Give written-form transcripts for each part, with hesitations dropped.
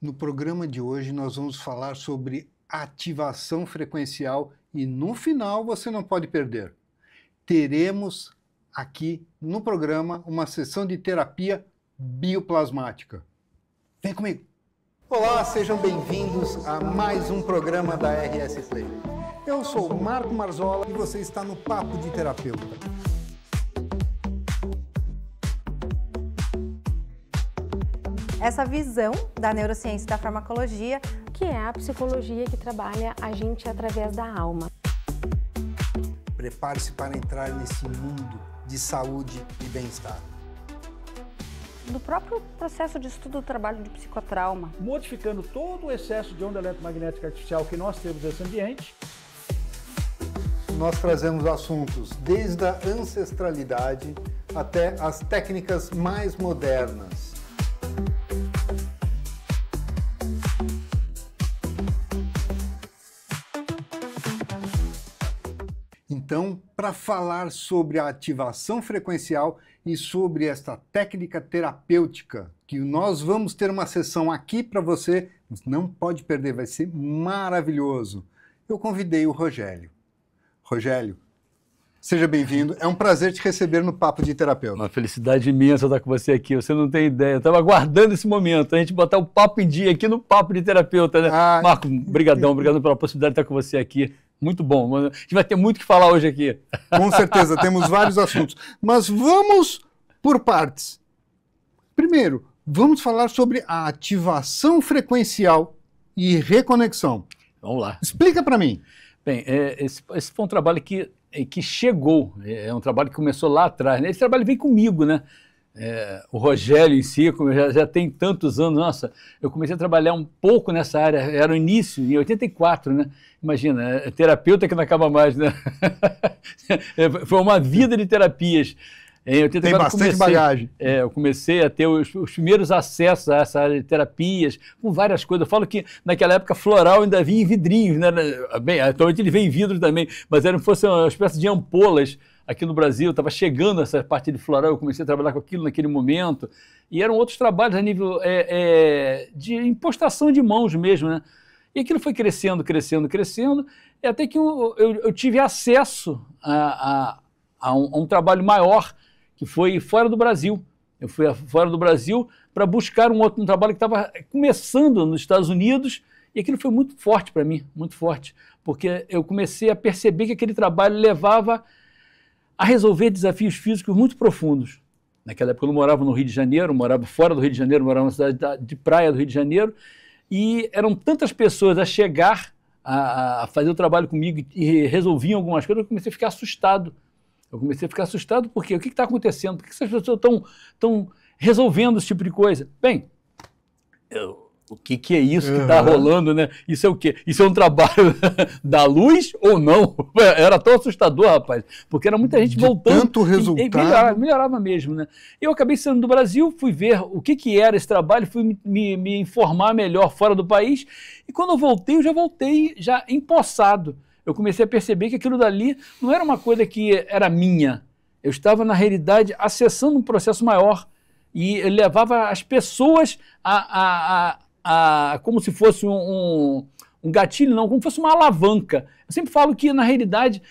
No programa de hoje nós vamos falar sobre ativação frequencial e no final você não pode perder. Teremos aqui no programa uma sessão de terapia bioplasmática. Vem comigo! Olá, sejam bem-vindos a mais um programa da RS Play. Eu sou o Marco Marzola e você está no Papo de Terapeuta. Essa visão da neurociência e da farmacologia, que é a psicologia que trabalha a gente através da alma. Prepare-se para entrar nesse mundo de saúde e bem-estar. Do próprio processo de estudo do trabalho de psicotrauma. Modificando todo o excesso de onda eletromagnética artificial que nós temos nesse ambiente. Nós trazemos assuntos desde a ancestralidade até as técnicas mais modernas. Então, para falar sobre a ativação frequencial e sobre esta técnica terapêutica, que nós vamos ter uma sessão aqui para você, não pode perder, vai ser maravilhoso. Eu convidei o Rogélio. Rogélio, seja bem-vindo. É um prazer te receber no Papo de Terapeuta. Uma felicidade imensa estar com você aqui. Você não tem ideia. Eu estava aguardando esse momento, a gente botar o papo em dia aqui no Papo de Terapeuta, né? Marco, obrigadão pela possibilidade de estar com você aqui. Muito bom. A gente vai ter muito o que falar hoje aqui. Com certeza, temos vários assuntos. Mas vamos por partes. Primeiro, vamos falar sobre a ativação frequencial e reconexão. Vamos lá. Explica para mim. Bem, esse foi um trabalho que chegou, é um trabalho que começou lá atrás, né? Esse trabalho vem comigo, né? O Rogélio em si, como já tem tantos anos, nossa, eu comecei a trabalhar um pouco nessa área, era o início, em 84, né? Imagina, terapeuta que não acaba mais, né? Foi uma vida de terapias. Em 84, tem bastante bagagem. Eu comecei a ter os primeiros acessos a essa área de terapias, com várias coisas. Eu falo que naquela época floral ainda vinha em vidrinhos, né? Bem, atualmente ele vem em vidro também, mas fosse uma espécie de ampolas. Aqui no Brasil, estava chegando essa parte de floral, eu comecei a trabalhar com aquilo naquele momento, e eram outros trabalhos a nível de impostação de mãos mesmo, né? E aquilo foi crescendo, e até que eu tive acesso a um trabalho maior, que foi fora do Brasil. Eu fui fora do Brasil para buscar um trabalho que estava começando nos Estados Unidos, e aquilo foi muito forte para mim, muito forte, porque eu comecei a perceber que aquele trabalho levava a resolver desafios físicos muito profundos. Naquela época eu não morava no Rio de Janeiro, morava fora do Rio de Janeiro, morava na cidade de praia do Rio de Janeiro, e eram tantas pessoas a chegar a fazer o trabalho comigo e resolviam algumas coisas, eu comecei a ficar assustado. Porque o que está acontecendo? Por que essas pessoas estão resolvendo esse tipo de coisa? Bem, o que é isso que está rolando, né? Isso é o quê? Isso é um trabalho da luz ou não? Era tão assustador, rapaz, porque era muita gente voltando. Tanto resultado. Melhorava mesmo, né? Eu acabei saindo do Brasil, fui ver o que era esse trabalho, fui me informar melhor fora do país, e quando eu já voltei empossado. Eu comecei a perceber que aquilo dali não era uma coisa que era minha. Eu estava, na realidade, acessando um processo maior, e levava as pessoas como se fosse um gatilho, não, como se fosse uma alavanca. Eu sempre falo que, na realidade,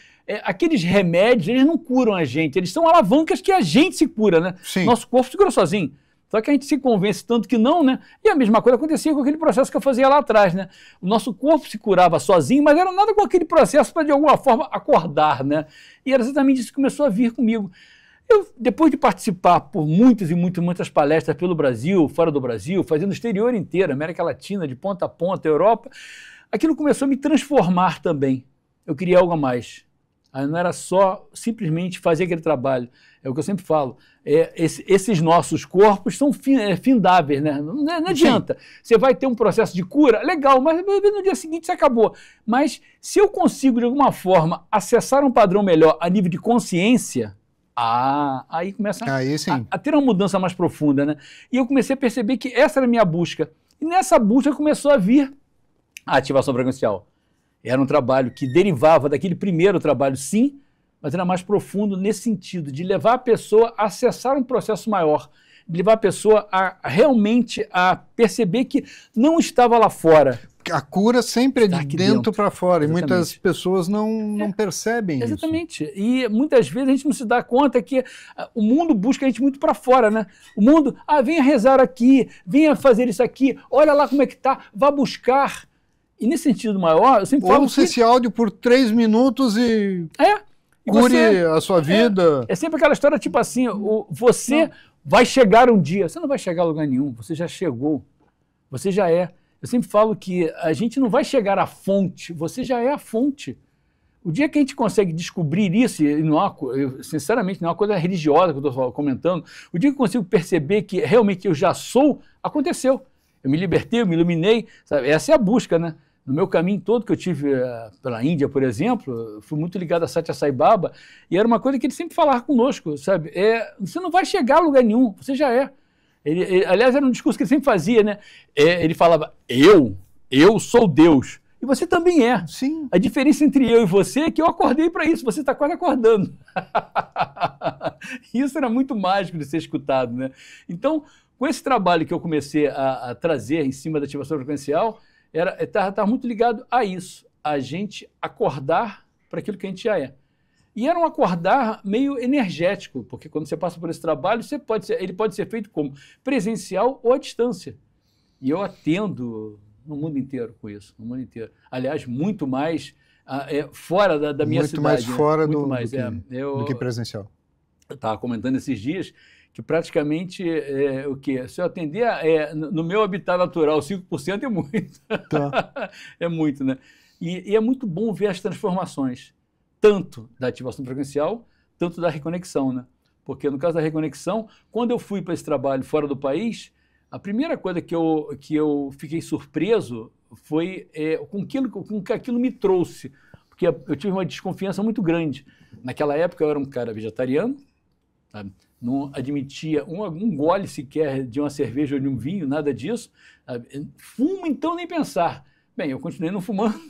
aqueles remédios, eles não curam a gente, eles são alavancas que a gente se cura, né? Sim. Nosso corpo se cura sozinho. Só que a gente se convence tanto que não, né? E a mesma coisa acontecia com aquele processo que eu fazia lá atrás, né? O nosso corpo se curava sozinho, mas era nada com aquele processo para, de alguma forma, acordar, né? E era exatamente isso que começou a vir comigo. Depois de participar por muitas palestras pelo Brasil, fora do Brasil, fazendo o exterior inteiro, América Latina, de ponta a ponta, Europa, aquilo começou a me transformar também. Eu queria algo a mais. Não era só simplesmente fazer aquele trabalho. É o que eu sempre falo. Esses nossos corpos são findáveis, né? Não adianta. Você vai ter um processo de cura, legal, mas no dia seguinte você acabou. Mas se eu consigo, de alguma forma, acessar um padrão melhor a nível de consciência, aí começa a ter uma mudança mais profunda, né? E eu comecei a perceber que essa era a minha busca. E nessa busca começou a vir a ativação frequencial. Era um trabalho que derivava daquele primeiro trabalho, sim, mas era mais profundo nesse sentido, de levar a pessoa a acessar um processo maior, de levar a pessoa realmente a perceber que não estava lá fora. A cura sempre é de dentro para fora. Exatamente. E muitas pessoas não percebem isso. Exatamente. E muitas vezes a gente não se dá conta que o mundo busca a gente muito para fora, né? O mundo, venha rezar aqui, venha fazer isso aqui, olha lá como é que tá, vá buscar. E nesse sentido maior, eu sempre falo Ouça esse áudio por 3 minutos e cure a sua vida. É sempre aquela história tipo assim, você vai chegar um dia. Você não vai chegar a lugar nenhum, você já chegou, você já é. Eu sempre falo que a gente não vai chegar à fonte, você já é a fonte. O dia que a gente consegue descobrir isso, e sinceramente não é uma coisa religiosa que eu estou comentando, o dia que eu consigo perceber que realmente eu já sou, aconteceu. Eu me libertei, eu me iluminei, sabe? Essa é a busca, né? No meu caminho todo que eu tive pela Índia, por exemplo, eu fui muito ligado a Satya Sai Baba, e era uma coisa que ele sempre falava conosco, sabe? Você não vai chegar a lugar nenhum, você já é. Aliás, era um discurso que ele sempre fazia, né? Ele falava, eu sou Deus. E você também é. Sim. A diferença entre eu e você é que eu acordei para isso, você está quase acordando. Isso era muito mágico de ser escutado, né? Então, com esse trabalho que eu comecei a trazer em cima da ativação frequencial, estava muito ligado a isso, a gente acordar para aquilo que a gente já é. E era um acordar meio energético, porque quando você passa por esse trabalho, ele pode ser feito como presencial ou à distância. E eu atendo no mundo inteiro com isso, no mundo inteiro. Aliás, muito mais fora da minha cidade. Muito mais fora do que presencial. Eu estava comentando esses dias que praticamente se eu atender no meu habitat natural, 5% é muito. Tá. É muito, né? E é muito bom ver as transformações, tanto da ativação frequencial, tanto da reconexão, né? Porque no caso da reconexão, quando eu fui para esse trabalho fora do país, a primeira coisa que eu fiquei surpreso foi com que aquilo me trouxe, porque eu tive uma desconfiança muito grande. Naquela época eu era um cara vegetariano, sabe? Não admitia um gole sequer de uma cerveja ou de um vinho, nada disso. Sabe? Fumo, então, nem pensar. Bem, eu continuei não fumando,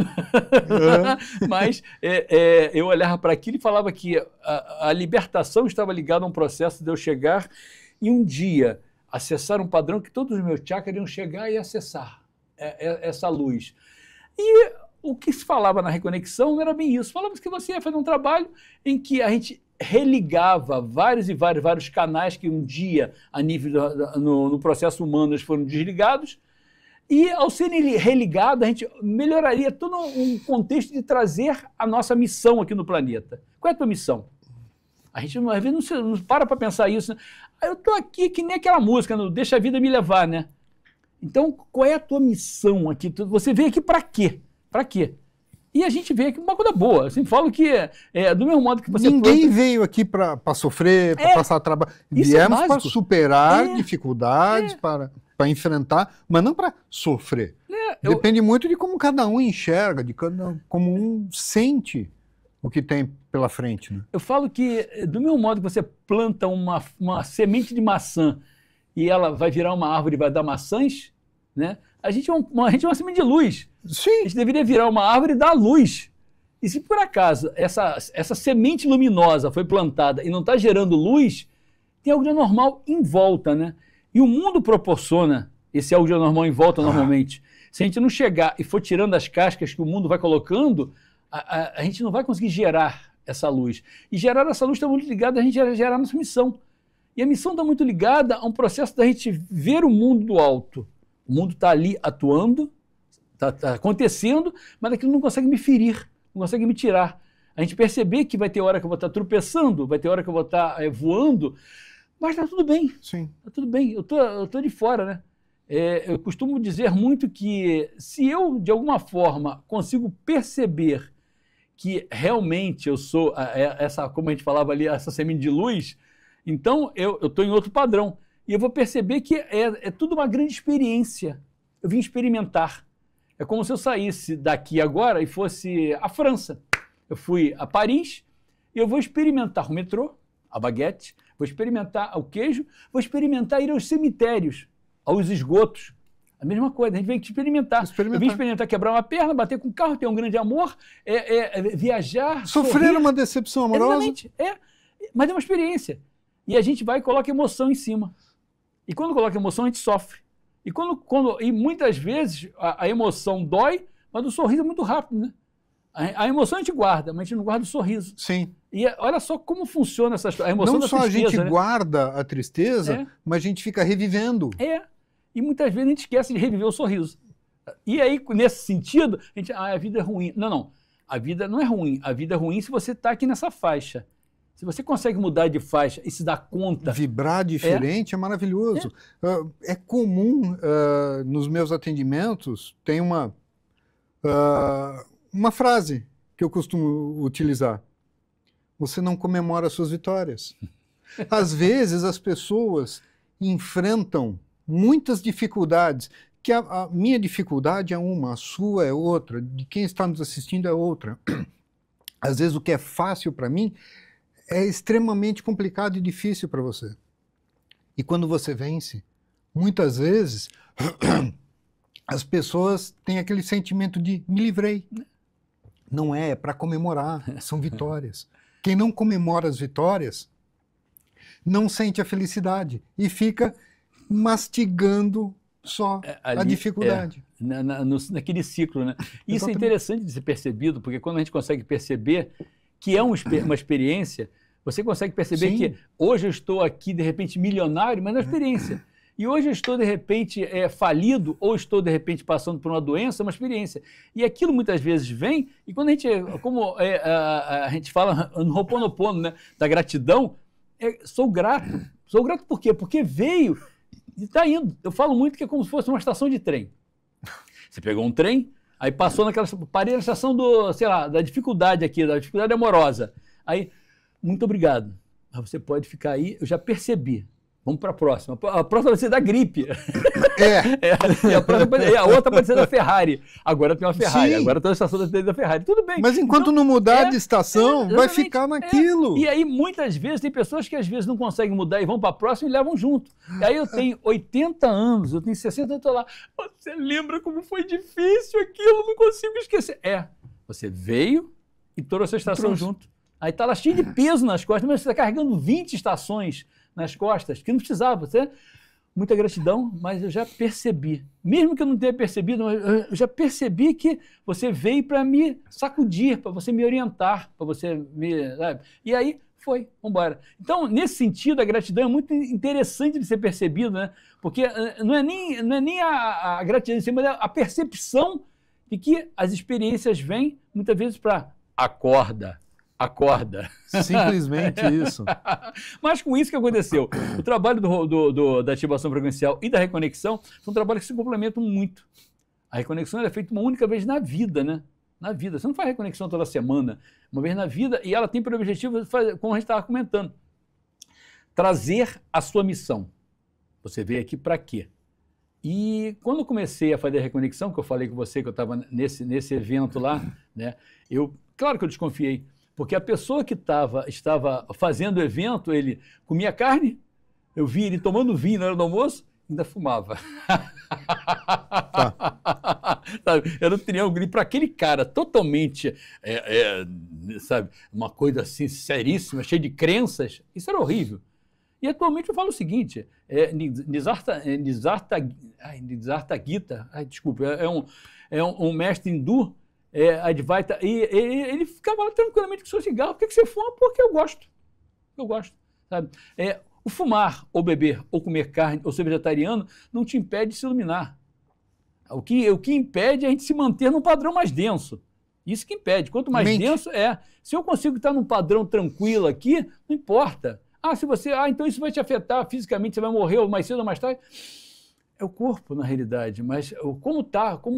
mas eu olhava para aquilo e falava que a libertação estava ligada a um processo de eu chegar e um dia acessar um padrão que todos os meus chakras iam chegar e acessar essa luz. E o que se falava na reconexão não era bem isso. Falava que você ia fazer um trabalho em que a gente religava vários canais que um dia, a nível no processo humano, eles foram desligados. E, ao serem religados, a gente melhoraria todo um contexto de trazer a nossa missão aqui no planeta. Qual é a tua missão? A gente, às vezes, não para pensar isso. Né? Eu estou aqui que nem aquela música, não deixa a vida me levar, né? Então, qual é a tua missão aqui? Você veio aqui para quê? Para quê? E a gente veio aqui uma coisa boa. Eu sempre falo que, do mesmo modo que você... Ninguém veio aqui para sofrer, para passar trabalho. Viemos para superar dificuldades, para enfrentar, mas não para sofrer. Depende muito de como cada um enxerga, como um sente o que tem pela frente. Né? Eu falo que, do mesmo modo que você planta uma semente de maçã e ela vai virar uma árvore e vai dar maçãs, né? A gente é uma semente de luz. Sim. A gente deveria virar uma árvore e dar luz. E se por acaso essa semente luminosa foi plantada e não está gerando luz, tem algo de anormal em volta, né? E o mundo proporciona esse algo de anormal em volta normalmente. Se a gente não chegar e for tirando as cascas que o mundo vai colocando, a gente não vai conseguir gerar essa luz. E gerar essa luz está muito ligado a gente gerar a nossa missão. E a missão está muito ligada a um processo da gente ver o mundo do alto. O mundo está ali atuando, está acontecendo, mas aquilo não consegue me ferir, não consegue me tirar. A gente perceber que vai ter hora que eu vou estar tropeçando, vai ter hora que eu vou estar voando, mas está tudo bem. Sim. Está tudo bem. Eu tô de fora, né? Eu costumo dizer muito que se eu, de alguma forma, consigo perceber que realmente eu sou como a gente falava ali, essa semente de luz, então eu estou em outro padrão. E eu vou perceber que é tudo uma grande experiência. Eu vim experimentar. É como se eu saísse daqui agora e fosse à França. Eu fui a Paris e eu vou experimentar o metrô, a baguete, vou experimentar o queijo, vou experimentar ir aos cemitérios, aos esgotos. A mesma coisa, a gente vem experimentar. Eu vim experimentar quebrar uma perna, bater com o carro, ter um grande amor, viajar, sofrer uma decepção amorosa. Exatamente, mas é uma experiência. E a gente vai e coloca emoção em cima. E quando coloca emoção, a gente sofre. E muitas vezes a emoção dói, mas o sorriso é muito rápido, né? A emoção a gente guarda, mas a gente não guarda o sorriso. Sim. E olha só como funciona a emoção Não da só tristeza, a gente né? guarda a tristeza, mas a gente fica revivendo. E muitas vezes a gente esquece de reviver o sorriso. E aí, nesse sentido, a gente, a vida é ruim. Não. A vida não é ruim. A vida é ruim se você está aqui nessa faixa. Se você consegue mudar de faixa e se dar conta... Vibrar diferente é maravilhoso. É comum, nos meus atendimentos, tem uma frase que eu costumo utilizar. Você não comemora as suas vitórias. Às vezes as pessoas enfrentam muitas dificuldades, que a minha dificuldade é uma, a sua é outra, de quem está nos assistindo é outra. Às vezes o que é fácil para mim é extremamente complicado e difícil para você. E quando você vence, muitas vezes as pessoas têm aquele sentimento de me livrei. Não é para comemorar, são vitórias. Quem não comemora as vitórias não sente a felicidade e fica mastigando só a dificuldade. Naquele ciclo, né? Isso é interessante de ser percebido, porque quando a gente consegue perceber que é uma experiência, você consegue perceber que hoje eu estou aqui, de repente, milionário, mas é uma experiência. E hoje eu estou, de repente, falido, ou estou, de repente, passando por uma doença, é uma experiência. E aquilo muitas vezes vem, e quando a gente, como a gente fala no Ho'oponopono, né, da gratidão, sou grato. Sou grato por quê? Porque veio e está indo. Eu falo muito que é como se fosse uma estação de trem. Você pegou um trem, aí passou parei na estação da dificuldade aqui, da dificuldade amorosa. Aí, muito obrigado. Mas você pode ficar aí, eu já percebi. Vamos para a próxima. A próxima vai ser da gripe. E a outra pode ser da Ferrari. Agora tem uma Ferrari, agora está na estação da Ferrari. Tudo bem. Mas enquanto não mudar de estação, vai ficar naquilo. E aí, muitas vezes, tem pessoas que às vezes não conseguem mudar e vão para a próxima e levam junto. E aí eu tenho 80 anos, eu tenho 60 anos, eu estou lá. Você lembra como foi difícil aquilo? Não consigo esquecer. Você veio e trouxe a estação junto. Aí está lá cheio de peso nas costas, mas você está carregando 20 estações nas costas, que não precisava. Muita gratidão, mas eu já percebi. Mesmo que eu não tenha percebido, eu já percebi que você veio para me sacudir, para você me orientar, para você me... Sabe? E aí foi, vamos embora. Então, nesse sentido, a gratidão é muito interessante de ser percebido, né? Porque não é nem a gratidão em si, mas é a percepção de que as experiências vêm, muitas vezes, para acorda. Simplesmente isso. Mas com isso que aconteceu. O trabalho da ativação frequencial e da reconexão são trabalhos que se complementam muito. A reconexão é feita uma única vez na vida, né? Na vida. Você não faz reconexão toda semana, uma vez na vida, e ela tem por objetivo, como a gente estava comentando, trazer a sua missão. Você veio aqui para quê? E quando eu comecei a fazer a reconexão, que eu falei com você que eu estava nesse evento lá, né? Claro que eu desconfiei. Porque a pessoa que estava fazendo o evento, ele comia carne, eu vi ele tomando vinho na hora do almoço, ainda fumava. Sabe? Era um triângulo. E para aquele cara totalmente, sabe, uma coisa assim seríssima, cheia de crenças, isso era horrível. E atualmente eu falo o seguinte, Nisartha Gita, desculpa, é um mestre hindu, Advaita, e ele ficava lá tranquilamente com seu cigarro. Por que você fuma? Porque eu gosto. Eu gosto. Sabe? O fumar, ou beber, ou comer carne, ou ser vegetariano, não te impede de se iluminar. O que impede é a gente se manter num padrão mais denso. Isso que impede. Quanto mais denso, se eu consigo estar num padrão tranquilo aqui, não importa. Então isso vai te afetar fisicamente, você vai morrer ou mais cedo ou mais tarde. É o corpo, na realidade, mas como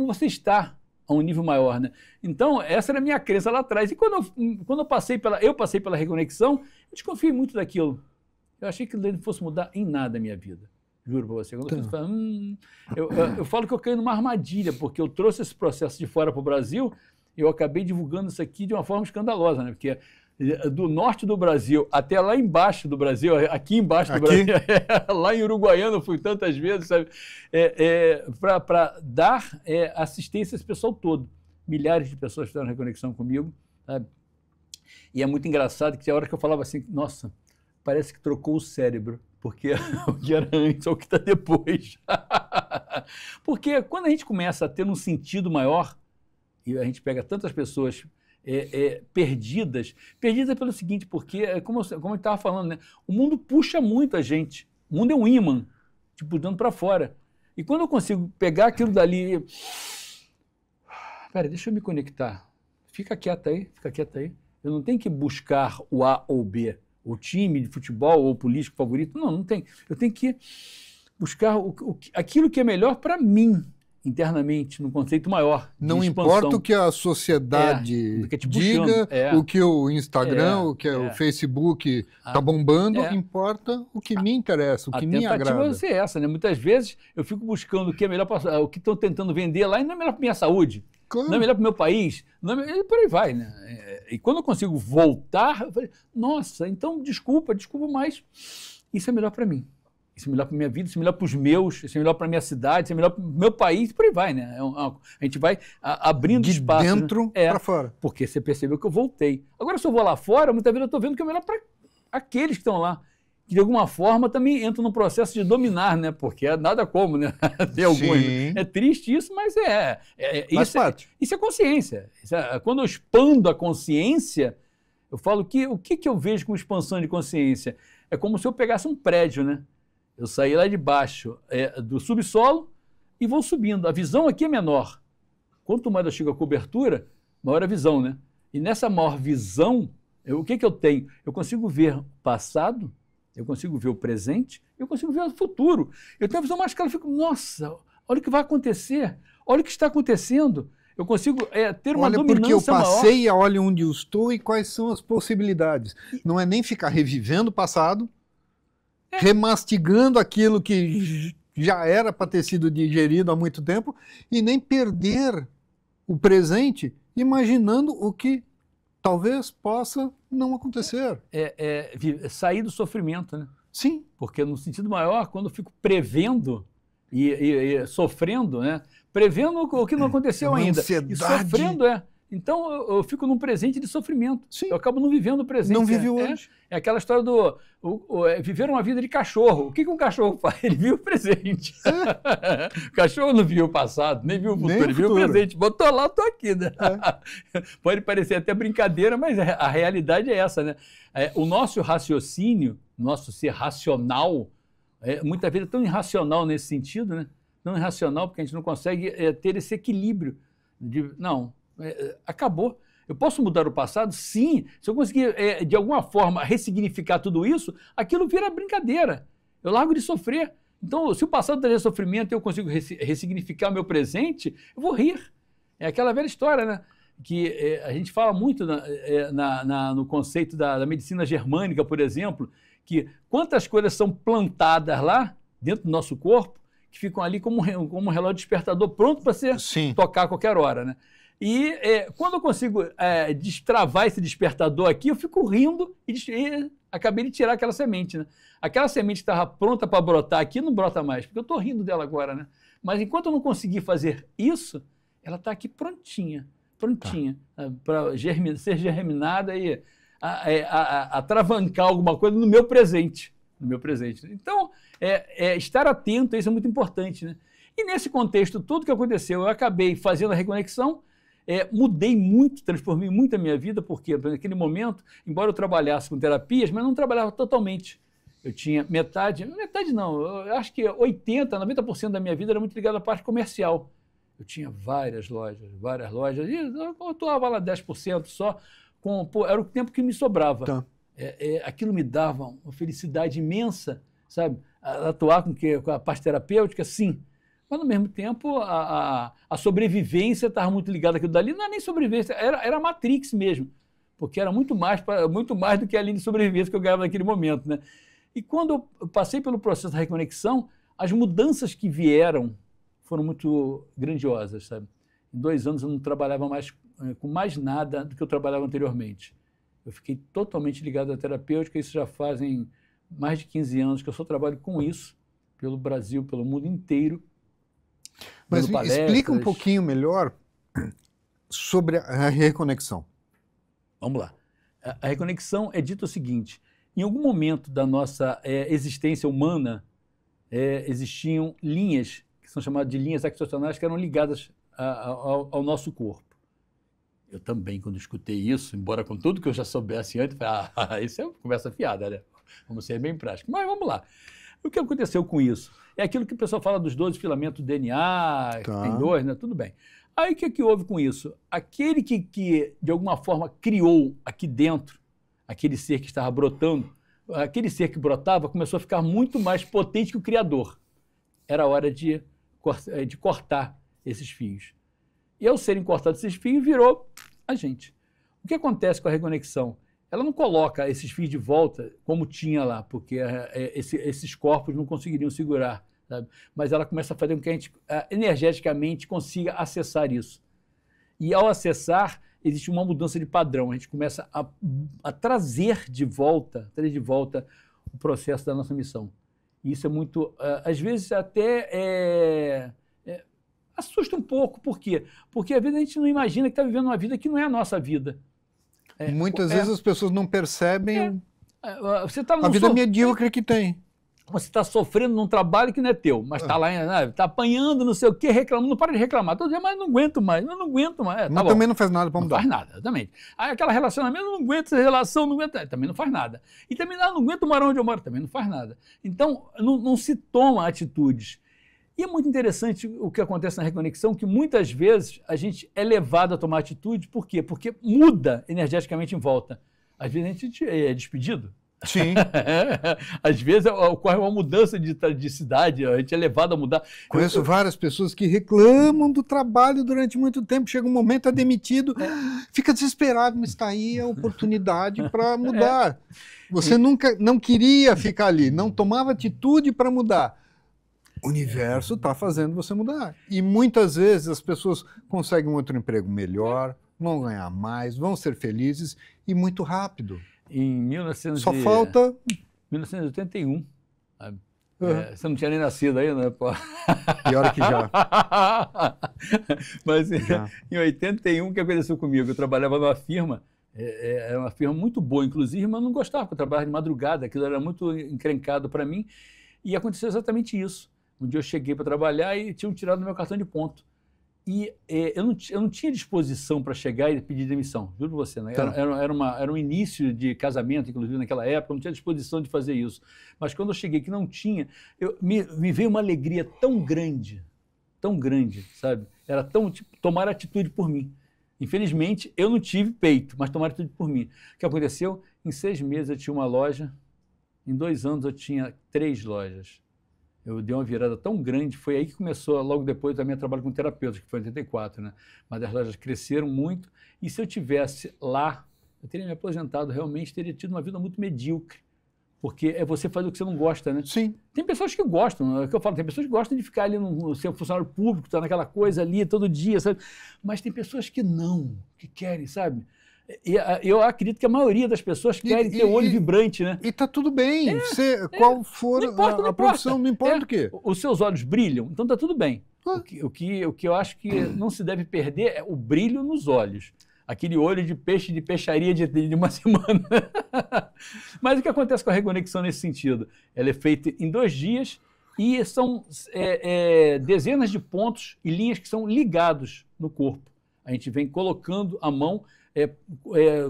você está a um nível maior, né? Então, essa era a minha crença lá atrás. E quando eu passei pela reconexão, eu desconfiei muito daquilo. Eu achei que ele não fosse mudar em nada a minha vida. Juro para você. Quando eu falo que eu caí numa armadilha, porque eu trouxe esse processo de fora para o Brasil, eu acabei divulgando isso aqui de uma forma escandalosa, né? Porque do norte do Brasil até lá embaixo do Brasil, aqui embaixo do Brasil, lá em Uruguaiana eu fui tantas vezes, sabe? Para dar assistência a esse pessoal todo. Milhares de pessoas fizeram reconexão comigo, sabe? E é muito engraçado que tinha hora que eu falava assim, nossa, parece que trocou o cérebro. porque o que era antes é o que está depois. Porque quando a gente começa a ter um sentido maior, e a gente pega tantas pessoas perdidas pelo seguinte, porque, como eu estava falando, né, o mundo puxa muito a gente, o mundo é um ímã, tipo, dando para fora. E quando eu consigo pegar aquilo dali... Pera, deixa eu me conectar. Fica quieta aí. Eu não tenho que buscar o A ou o B, o time de futebol ou o político favorito. Não tem. Eu tenho que buscar aquilo que é melhor para mim, internamente, num conceito maior. Não importa o que a sociedade diga, o que o Instagram, o que o Facebook está bombando, importa o que me interessa, o que me agrada. A tentativa é essa, né? Muitas vezes eu fico buscando o que é melhor para o que estão tentando vender lá e não é melhor para minha saúde. Claro. Não é melhor para o meu país, e por aí vai, né? E quando eu consigo voltar, eu falei, nossa, então desculpa, mas isso é melhor para mim. Isso é melhor para a minha vida, isso é melhor para os meus, isso é melhor para a minha cidade, isso é melhor para o meu país, e por aí vai, né? A gente vai abrindo espaço. De dentro para fora. Porque você percebeu que eu voltei. Agora, se eu vou lá fora, muitas vezes eu estou vendo que é melhor para aqueles que estão lá. Que de alguma forma também entram no processo de dominar, né? Porque é nada como, né? Tem alguns. É triste isso, mas isso é consciência. Quando eu expando a consciência, eu falo que o que eu vejo com expansão de consciência? É como se eu pegasse um prédio, né? Eu saí lá de baixo do subsolo e vou subindo. A visão aqui é menor. Quanto mais eu chego à cobertura, maior a visão, né? E nessa maior visão, o que eu tenho? Eu consigo ver o passado, eu consigo ver o presente, eu consigo ver o futuro. Eu tenho a visão mais clara, eu fico, nossa, olha o que vai acontecer, olha o que está acontecendo. Eu consigo ter uma dominância maior. Olha, porque eu passei, olha onde eu estou e quais são as possibilidades. Não é nem ficar revivendo o passado, remastigando aquilo que já era para ter sido digerido há muito tempo, e nem perder o presente imaginando o que talvez possa não acontecer. Sair do sofrimento, né? Sim. Porque no sentido maior, quando eu fico prevendo e sofrendo, né? Prevendo o que não aconteceu ainda. Ansiedade. E sofrendo, Então eu fico num presente de sofrimento. Sim. Eu acabo não vivendo o presente. Não vive hoje. É aquela história do viver uma vida de cachorro. O que um cachorro faz? Ele vive o presente. O cachorro não viu o passado, nem viu o futuro, ele viu o presente. Botou lá, estou aqui, né? Pode parecer até brincadeira, mas a realidade é essa, né? O nosso raciocínio, nosso ser racional, muitas vezes é tão irracional nesse sentido, né? Não irracional, porque a gente não consegue ter esse equilíbrio. Acabou. Eu posso mudar o passado? Sim. Se eu conseguir, de alguma forma, ressignificar tudo isso, aquilo vira brincadeira. Eu largo de sofrer. Então, se o passado trazia sofrimento e eu consigo ressignificar o meu presente, eu vou rir. É aquela velha história, né? Que a gente fala muito no conceito da medicina germânica, por exemplo, que quantas coisas são plantadas lá, dentro do nosso corpo, que ficam ali como um relógio despertador pronto para ser tocar a qualquer hora, né? E quando eu consigo destravar esse despertador aqui, eu fico rindo e acabei de tirar aquela semente, né? Aquela semente que estava pronta para brotar aqui não brota mais, porque eu estou rindo dela agora, né? Mas enquanto eu não conseguir fazer isso, ela está aqui prontinha para ser germinada e atravancar alguma coisa no meu presente. Então, estar atento a isso é muito importante, né? E nesse contexto, tudo que aconteceu, eu acabei fazendo a reconexão, mudei muito, transformei muito a minha vida, porque naquele momento, embora eu trabalhasse com terapias, mas não trabalhava totalmente. Eu tinha metade não, eu acho que 80%, 90% da minha vida era muito ligada à parte comercial. Eu tinha várias lojas, e eu atuava lá 10% só, era o tempo que me sobrava. Tá. Aquilo me dava uma felicidade imensa, sabe? Atuar com a parte terapêutica, sim. Mas, ao mesmo tempo, a sobrevivência estava muito ligada àquilo dali. Não era nem sobrevivência, era a Matrix mesmo. Porque era muito mais do que a linha de sobrevivência que eu ganhava naquele momento, né? E quando eu passei pelo processo da reconexão, as mudanças que vieram foram muito grandiosas, sabe? Em 2 anos eu não trabalhava mais com mais nada do que eu trabalhava anteriormente. Eu fiquei totalmente ligado à terapêutica, isso já fazem mais de 15 anos que eu só trabalho com isso, pelo Brasil, pelo mundo inteiro. Mas me explica um pouquinho melhor sobre a reconexão. Vamos lá. A reconexão é dito o seguinte, Em algum momento da nossa existência humana, existiam linhas, que são chamadas de linhas axonais, que eram ligadas ao nosso corpo. Eu também, quando escutei isso, embora com tudo que eu já soubesse antes, falei, isso é conversa fiada, né? Vamos ser bem práticos. Mas vamos lá. O que aconteceu com isso? É aquilo que o pessoal fala dos 12 filamentos do DNA, que tem 2, né? Tudo bem. Aí o que houve com isso? Aquele que de alguma forma criou aqui dentro, aquele ser que estava brotando, aquele ser que brotava começou a ficar muito mais potente que o Criador. Era hora de cortar esses fios. E ao serem cortados esses fios, virou a gente. O que acontece com a reconexão? Ela não coloca esses fios de volta como tinha lá, porque esses corpos não conseguiriam segurar, sabe? Mas ela começa a fazer com que a gente energeticamente consiga acessar isso. E ao acessar, existe uma mudança de padrão. A gente começa a trazer de volta o processo da nossa missão. E isso é muito, às vezes até assusta um pouco. Por quê? Porque às vezes a gente não imagina que está vivendo uma vida que não é a nossa vida. Muitas vezes as pessoas não percebem você tá a vida medíocre que tem. Você está sofrendo num trabalho que não é teu, mas está lá, está apanhando, não sei o quê, reclamando, não para de reclamar. Todo dia, mas não aguento mais. Mas também não faz nada para mudar. Não faz nada, exatamente. Aí aquela relacionamento, não aguento essa relação, não aguento, também não faz nada. E também não aguento morar onde eu moro, também não faz nada. Então, não se toma atitudes. E é muito interessante o que acontece na reconexão, que muitas vezes a gente é levado a tomar atitude, por quê? Porque muda energeticamente em volta. Às vezes a gente é despedido. Sim. Às vezes ocorre uma mudança de cidade, a gente é levado a mudar. Conheço várias pessoas que reclamam do trabalho durante muito tempo, chega um momento, é demitido, fica desesperado, mas está aí a oportunidade para mudar. Você nunca não queria ficar ali, não tomava atitude para mudar. O universo está fazendo você mudar. E muitas vezes as pessoas conseguem um outro emprego melhor, vão ganhar mais, vão ser felizes e muito rápido. Em Só falta 1981. Sabe? Você não tinha nem nascido ainda, né? Pô? Pior que já. Mas em 81, o que aconteceu comigo? Eu trabalhava numa firma, era uma firma muito boa, inclusive, mas não gostava, porque eu trabalhava de madrugada, aquilo era muito encrencado para mim, e aconteceu exatamente isso. Um dia eu cheguei para trabalhar e tinham tirado meu cartão de ponto. E eu não tinha disposição para chegar e pedir demissão, juro pra você. Né? Era um início de casamento, inclusive naquela época, eu não tinha disposição de fazer isso. Mas quando eu cheguei que não tinha, me veio uma alegria tão grande, sabe? Era tão, tipo, tomar atitude por mim. Infelizmente, eu não tive peito, mas tomar atitude por mim. O que aconteceu? Em 6 meses eu tinha uma loja, em 2 anos eu tinha 3 lojas. Eu dei uma virada tão grande, foi aí que começou, logo depois, também trabalho com terapeutas, que foi em 84, né? Mas as lojas cresceram muito, e se eu tivesse lá, eu teria me aposentado, realmente teria tido uma vida muito medíocre, porque é você fazer o que você não gosta, né? Sim. Tem pessoas que gostam, é o que eu falo, tem pessoas que gostam de ficar ali no ser funcionário público, estar naquela coisa ali todo dia, sabe? Mas tem pessoas que não, que querem, sabe? E eu acredito que a maioria das pessoas querem ter o olho vibrante, né? E está tudo bem, qual for a profissão, não importa o quê. Os seus olhos brilham, então está tudo bem. O que eu acho que não se deve perder é o brilho nos olhos. Aquele olho de peixe de peixaria de uma semana. Mas o que acontece com a reconexão nesse sentido? Ela é feita em 2 dias e são dezenas de pontos e linhas que são ligados no corpo. A gente vem colocando a mão,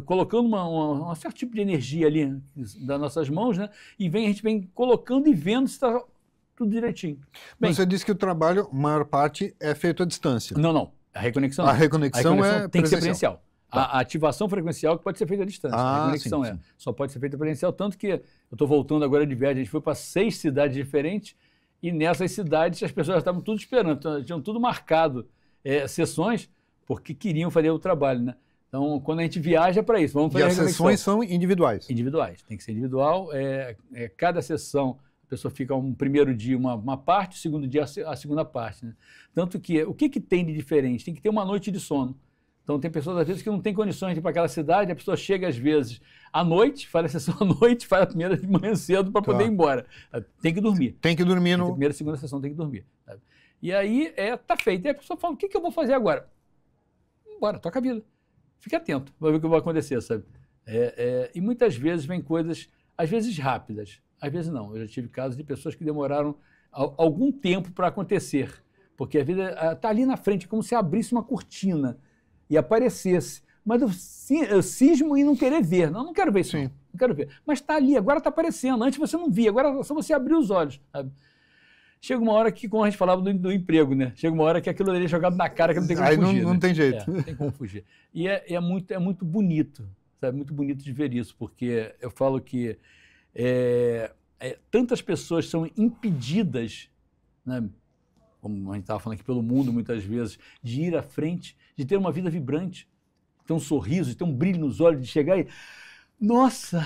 colocando um certo tipo de energia ali das nossas mãos, né? E a gente vem colocando e vendo se está tudo direitinho. Bem, você disse que o trabalho, a maior parte, é feito à distância. Não. A reconexão tem que ser presencial. Tá. A ativação frequencial que pode ser feita à distância. A reconexão sim. Só pode ser feita presencial, tanto que eu estou voltando agora de viagem, a gente foi para 6 cidades diferentes e nessas cidades as pessoas estavam tudo esperando, tinham tudo marcado sessões porque queriam fazer o trabalho, né? Então, quando a gente viaja para isso, vamos fazer a reconexão. E as sessões são individuais? Individuais, tem que ser individual. Cada sessão, a pessoa fica um primeiro dia uma parte, o segundo dia a segunda parte, né? Tanto que, o que tem de diferente? Tem que ter uma noite de sono. Então, tem pessoas, às vezes, que não têm condições de ir para aquela cidade, a pessoa chega, às vezes, à noite, faz a sessão à noite, faz a primeira de manhã cedo para poder ir embora. Tem que dormir. Tem que dormir no... A primeira e segunda sessão tem que dormir. Sabe? E aí, tá feito. E a pessoa fala, o que eu vou fazer agora? Bora, toca a vida. Fique atento, vai ver o que vai acontecer, sabe? E muitas vezes vem coisas, às vezes rápidas, às vezes não. Eu já tive casos de pessoas que demoraram algum tempo para acontecer, porque a vida está ali na frente, como se abrisse uma cortina e aparecesse. Mas eu cismo em não querer ver. Não quero ver isso, não quero ver. Mas está ali, agora está aparecendo. Antes você não via, agora é só você abrir os olhos, sabe? Chega uma hora que, como a gente falava do emprego, né? Chega uma hora que aquilo ali é jogado na cara, que não tem como fugir. Aí não tem jeito. Não tem como fugir. E é muito bonito, sabe? Muito bonito de ver isso, porque eu falo que tantas pessoas são impedidas, né? Como a gente estava falando aqui, pelo mundo, muitas vezes, de ir à frente, de ter uma vida vibrante, de ter um sorriso, de ter um brilho nos olhos, de chegar e... Nossa,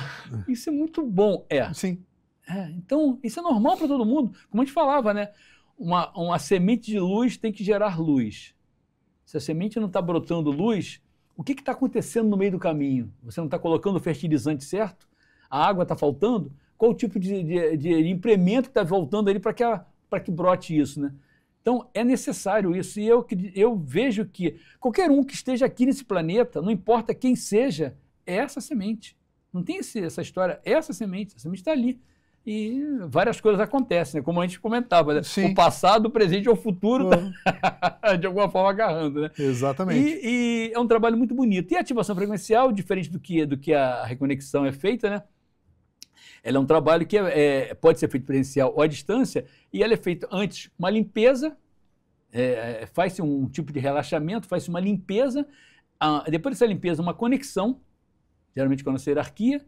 isso é muito bom. Sim. Então, isso é normal para todo mundo. Como a gente falava, né? Uma semente de luz tem que gerar luz. Se a semente não está brotando luz, o que está acontecendo no meio do caminho? Você não está colocando o fertilizante certo? A água está faltando? Qual o tipo de implemento que está voltando ali para que brote isso, né? Então, é necessário isso. E eu vejo que qualquer um que esteja aqui nesse planeta, não importa quem seja, é essa semente. Não tem essa história, a semente está ali. E várias coisas acontecem, né? Como a gente comentava, né? O passado, o presente e o futuro tá, de alguma forma agarrando, né? Exatamente. E é um trabalho muito bonito. E a ativação frequencial, diferente do que a reconexão é feita, né? Ela é um trabalho que pode ser feito presencial ou à distância, e ela é feita antes uma limpeza, faz-se um tipo de relaxamento, faz-se uma limpeza, depois dessa limpeza uma conexão, geralmente com a nossa hierarquia.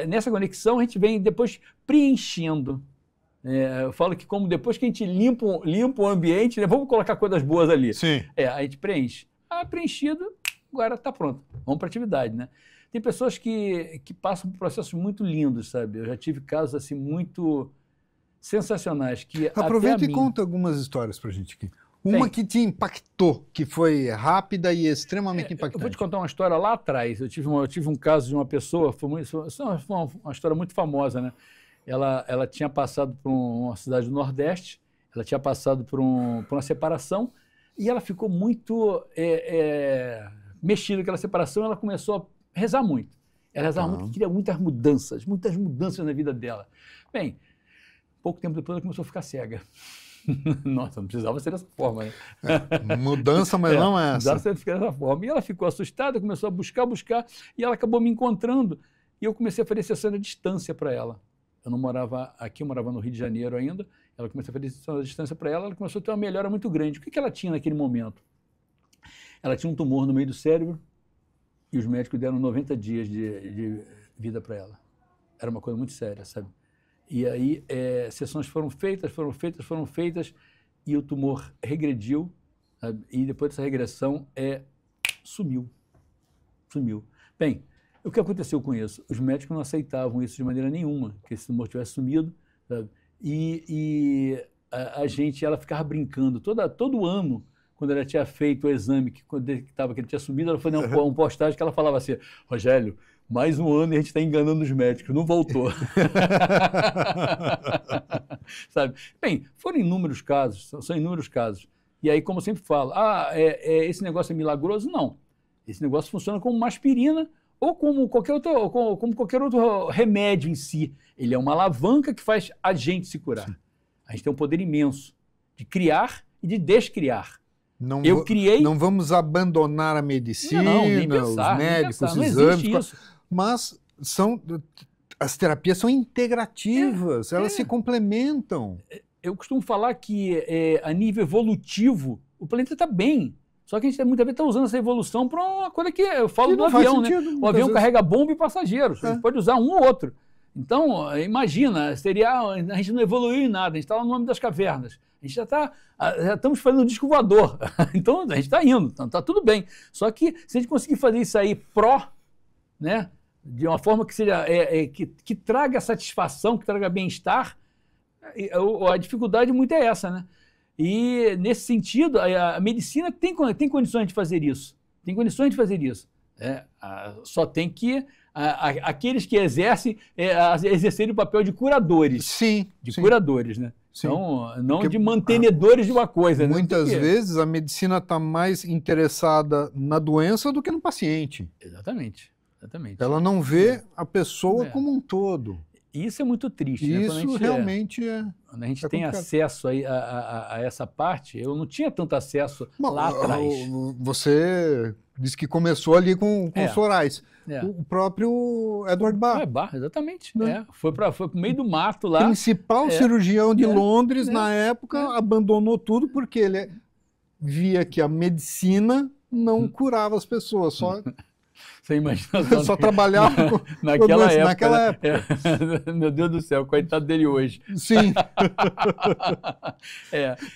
Nessa conexão a gente vem depois preenchendo. Eu falo que como depois que a gente limpa o ambiente, né, vamos colocar coisas boas ali. Sim. A gente preenche. Preenchido, agora está pronto. Vamos para a atividade, né? Tem pessoas que passam por processos muito lindos, sabe? Eu já tive casos assim muito sensacionais. Aproveita e conta algumas histórias para a gente aqui. Uma que te impactou, que foi rápida e extremamente impactante. Eu vou te contar uma história lá atrás. Eu tive um caso de uma pessoa, foi uma história muito famosa, né? Ela tinha passado por uma cidade do Nordeste, ela tinha passado por uma separação e ela ficou muito mexida com aquela separação. Ela começou a rezar muito. Ela rezava muito, queria muitas mudanças na vida dela. Bem, pouco tempo depois ela começou a ficar cega. Nossa, não precisava ser dessa forma, né? Mudança, mas não é essa. Precisava ser dessa forma. E ela ficou assustada, começou a buscar, e ela acabou me encontrando. E eu comecei a fazer sessão à distância para ela. Eu não morava aqui, eu morava no Rio de Janeiro ainda. Ela começou a fazer sessão à distância para ela começou a ter uma melhora muito grande. O que ela tinha naquele momento? Ela tinha um tumor no meio do cérebro e os médicos deram 90 dias de vida para ela. Era uma coisa muito séria, sabe? E aí, sessões foram feitas, e o tumor regrediu, sabe? E depois dessa regressão, sumiu. Bem, o que aconteceu com isso? Os médicos não aceitavam isso de maneira nenhuma, que esse tumor tivesse sumido, sabe? E ela ficava brincando, todo ano, quando ela tinha feito o exame, quando detectava que ele tinha sumido, ela foi uma postagem que ela falava assim: Rogério, mais um ano e a gente está enganando os médicos, não voltou. Sabe? Bem, são inúmeros casos. E aí, como eu sempre falo, esse negócio é milagroso? Não. Esse negócio funciona como uma aspirina ou como qualquer outro remédio em si. Ele é uma alavanca que faz a gente se curar. Sim. A gente tem um poder imenso de criar e de descriar. Não vamos abandonar a medicina, nem pensar, os médicos, os não exames, isso. Mas as terapias são integrativas, elas se complementam. Eu costumo falar que, a nível evolutivo, o planeta está bem. Só que a gente muitas vezes está usando essa evolução para uma coisa que eu falo do avião, né? O avião carrega bomba e passageiros. A gente pode usar um ou outro. Então, imagina, a gente não evoluiu em nada, a gente está lá no nome das cavernas. A gente já estamos fazendo um disco voador. Então, a gente está indo, então está tudo bem. Só que se a gente conseguir fazer isso aí né, de uma forma que seja que traga satisfação, que traga bem-estar, a dificuldade muito é essa, né? E, nesse sentido, a medicina tem condições de fazer isso. Tem condições de fazer isso. Só tem que aqueles que exercerem o papel de curadores. Sim. Curadores, né? Sim. Então, não porque, de mantenedores de uma coisa. Muitas vezes a medicina está mais interessada na doença do que no paciente. Exatamente. Exatamente. Ela não vê a pessoa como um todo. E isso é muito triste. Né? Isso realmente é. Quando a gente é tem complicado. acesso a essa parte, eu não tinha tanto acesso lá atrás. Você disse que começou ali com os Sorais. O próprio Edward Barr. Barr, exatamente. Foi para o meio do mato lá. Principal cirurgião de Londres na época, abandonou tudo porque ele via que a medicina não curava as pessoas, só... Você imagina só trabalhava naquela época. Naquela época. Meu Deus do céu, coitado dele hoje. Sim.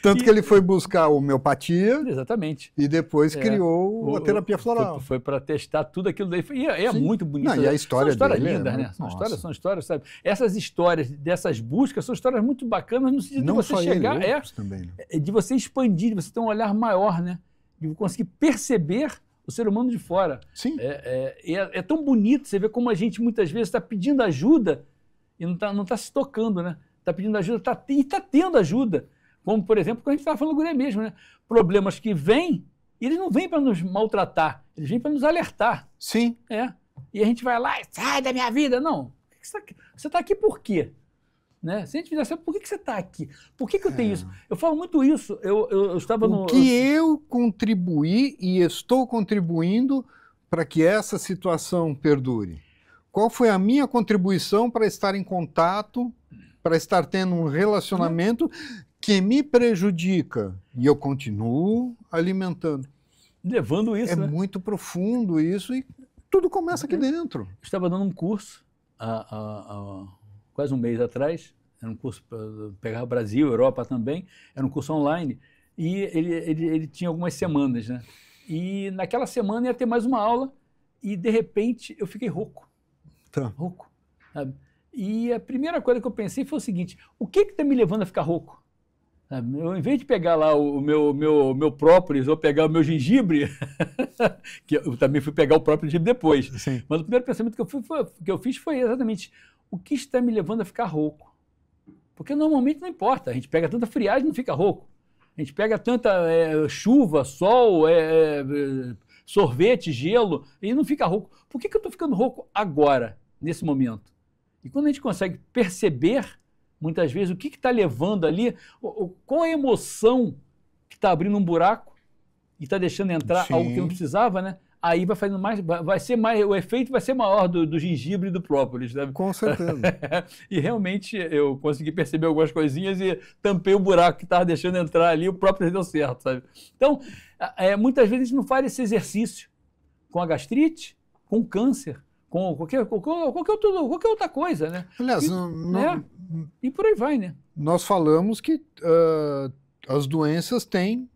Tanto que ele foi buscar a homeopatia. Exatamente. E depois criou a terapia floral. Foi para testar tudo aquilo daí. E é muito bonito. Não, e a história são histórias dele lindas, né? São histórias, sabe? Essas histórias dessas buscas são histórias muito bacanas no sentido de você chegar. Também, de você expandir, de você ter um olhar maior, né? De conseguir perceber o ser humano de fora. Sim. É tão bonito você ver como a gente muitas vezes está pedindo ajuda e não tá se tocando, né? Está pedindo ajuda e está tendo ajuda. Como, por exemplo, quando a gente estava falando agora mesmo, né? Problemas que vêm, e eles não vêm para nos maltratar, eles vêm para nos alertar. Sim. E a gente vai lá e sai da minha vida. Não. Você está aqui por quê? Né? Se a gente fizesse, por que você está aqui? Por que eu tenho isso? Eu falo muito isso. Eu estava no... O que eu contribuí e estou contribuindo para que essa situação perdure? Qual foi a minha contribuição para estar em contato, para estar tendo um relacionamento que me prejudica? E eu continuo alimentando. Levando isso, né? Muito profundo isso e tudo começa aqui dentro. Eu estava dando um curso quase um mês atrás, era um curso para pegar Brasil, Europa também, era um curso online, e ele tinha algumas semanas, né? E naquela semana ia ter mais uma aula, e de repente eu fiquei rouco. Rouco, sabe? E a primeira coisa que eu pensei foi o seguinte: o que está me levando a ficar rouco? Sabe? Eu, em vez de pegar lá o meu própolis ou pegar o meu gengibre, que eu também fui pegar o próprio gengibre depois, Sim. Mas o primeiro pensamento que eu fiz foi exatamente: o que está me levando a ficar rouco? Porque normalmente não importa, a gente pega tanta friagem e não fica rouco. A gente pega tanta chuva, sol, sorvete, gelo, e não fica rouco. Por que eu estou ficando rouco agora, nesse momento? E quando a gente consegue perceber, muitas vezes, o que está levando ali, qual a emoção que está abrindo um buraco e está deixando entrar algo que não precisava, né? Aí vai fazendo mais, o efeito vai ser maior do gengibre e do própolis, sabe? Com certeza. E realmente eu consegui perceber algumas coisinhas e tampei o buraco que estava deixando entrar ali, o própolis deu certo, sabe? Então, muitas vezes a gente não faz esse exercício com a gastrite, com o câncer, com qualquer outra coisa, né? Aliás, e por aí vai, né? Nós falamos que as doenças têm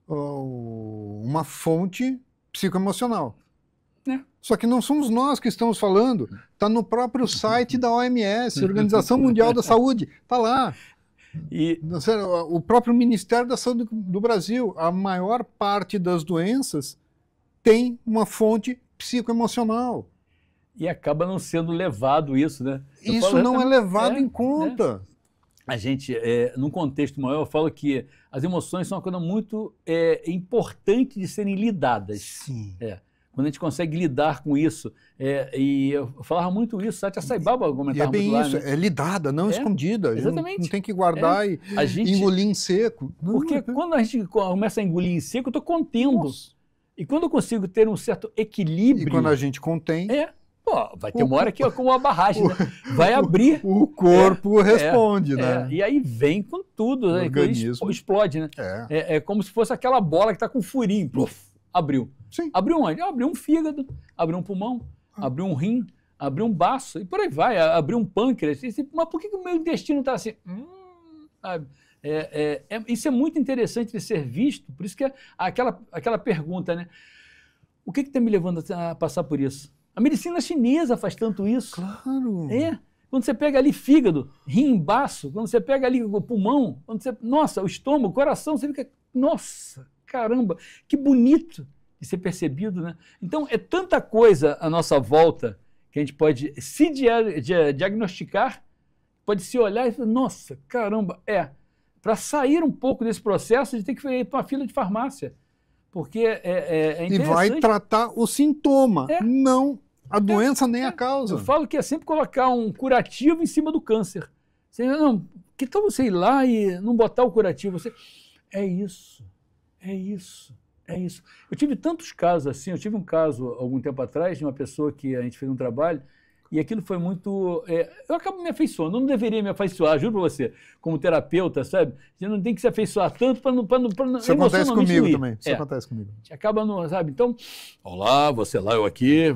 uma fonte psicoemocional. Só que não somos nós que estamos falando. Está no próprio site da OMS, Organização Mundial da Saúde. Está lá. E o próprio Ministério da Saúde do Brasil, a maior parte das doenças tem uma fonte psicoemocional. E acaba não sendo levado isso, né? Isso não é levado em conta. A gente, num contexto maior, eu falo que as emoções são uma coisa muito importante de serem lidadas. Sim. Quando a gente consegue lidar com isso, e eu falava muito isso, Satya Sai Baba comentava muito lá. É bem isso, né? É lidada, não escondida. Exatamente. Não tem que guardar e engolir em seco. Porque quando a gente começa a engolir em seco, eu estou contendo. Nossa. E quando eu consigo ter um certo equilíbrio... E quando a gente contém... vai ter uma hora que é como uma barragem, né? Vai abrir. O corpo responde, né? E aí vem com tudo, o né? organismo Explode, né? É como se fosse aquela bola que está com furinho. Pluf, abriu. Sim. Abriu onde? Abriu um fígado, abriu um pulmão, abriu um rim, abriu um baço, e por aí vai. Abriu um pâncreas. Mas por que o meu intestino está assim? Sabe? Isso é muito interessante de ser visto. Por isso que é aquela pergunta, né? O que está me levando a passar por isso? A medicina chinesa faz tanto isso. Claro. Quando você pega ali fígado, rim, baço, quando você pega ali o pulmão, o estômago, o coração, você fica, nossa, caramba, que bonito de ser percebido, né? Então, é tanta coisa à nossa volta que a gente pode se diagnosticar, pode se olhar e falar, nossa, caramba, para sair um pouco desse processo, a gente tem que ir para uma fila de farmácia. Porque é interessante. E vai tratar o sintoma, não A doença nem a causa. Eu falo que é sempre colocar um curativo em cima do câncer. Você, não, que tal você ir lá e não botar o curativo? Você, é isso. Eu tive tantos casos assim. Eu tive um caso, algum tempo atrás, de uma pessoa que a gente fez um trabalho e aquilo foi muito... eu acabo me afeiçoando. Eu não deveria me afeiçoar, juro para você, como terapeuta, sabe? Você não tem que se afeiçoar tanto para não Isso acontece comigo também. Isso acontece comigo. A gente acaba, sabe? Então, olá, você lá, eu aqui.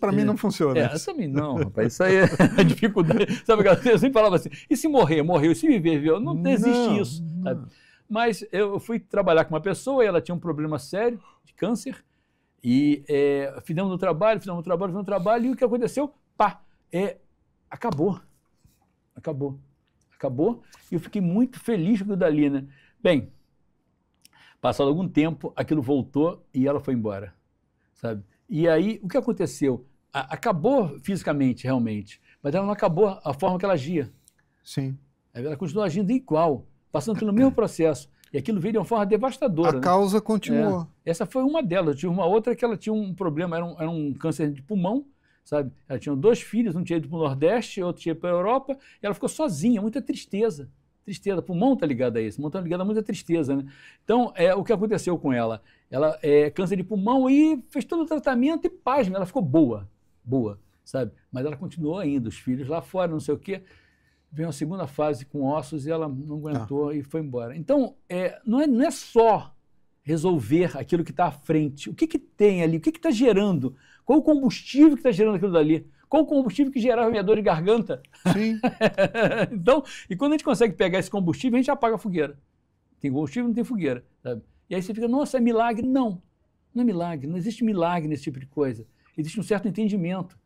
Para mim não funciona. Também não, rapaz. Isso aí é a dificuldade. Sabe, eu sempre falava assim, e se morrer, morreu. E se viver, viveu. Não existe isso, sabe? Mas eu fui trabalhar com uma pessoa e ela tinha um problema sério de câncer. E fizemos um trabalho, e o que aconteceu? Acabou. E eu fiquei muito feliz com aquilo dali, né? Bem, passado algum tempo, aquilo voltou e ela foi embora, sabe? E aí, o que aconteceu? Acabou fisicamente, realmente, mas ela não acabou a forma que ela agia. Sim. Ela continuou agindo igual, passando pelo mesmo processo. E aquilo veio de uma forma devastadora. A causa continuou. Essa foi uma delas. Eu tive uma outra que ela tinha um problema, era um câncer de pulmão, sabe? Ela tinha 2 filhos, um tinha ido para o Nordeste, outro tinha ido para a Europa, e ela ficou sozinha, muita tristeza. Tristeza. Pulmão está ligado a isso, pulmão está ligado a muita tristeza, né? Então, o que aconteceu com ela? Ela câncer de pulmão e fez todo o tratamento e pasma, ela ficou boa, sabe? Mas ela continuou ainda, os filhos lá fora, não sei o quê. Veio uma segunda fase com ossos e ela não aguentou e foi embora. Então, não é só resolver aquilo que está à frente. O que tem ali? O que está gerando? Qual o combustível que está gerando aquilo dali? Qual o combustível que gerava a minha dor de garganta? Sim. Então, e quando a gente consegue pegar esse combustível, a gente apaga a fogueira. Tem combustível, não tem fogueira. Sabe? E aí você fica, nossa, é milagre? Não é milagre. Não existe milagre nesse tipo de coisa. Existe um certo entendimento.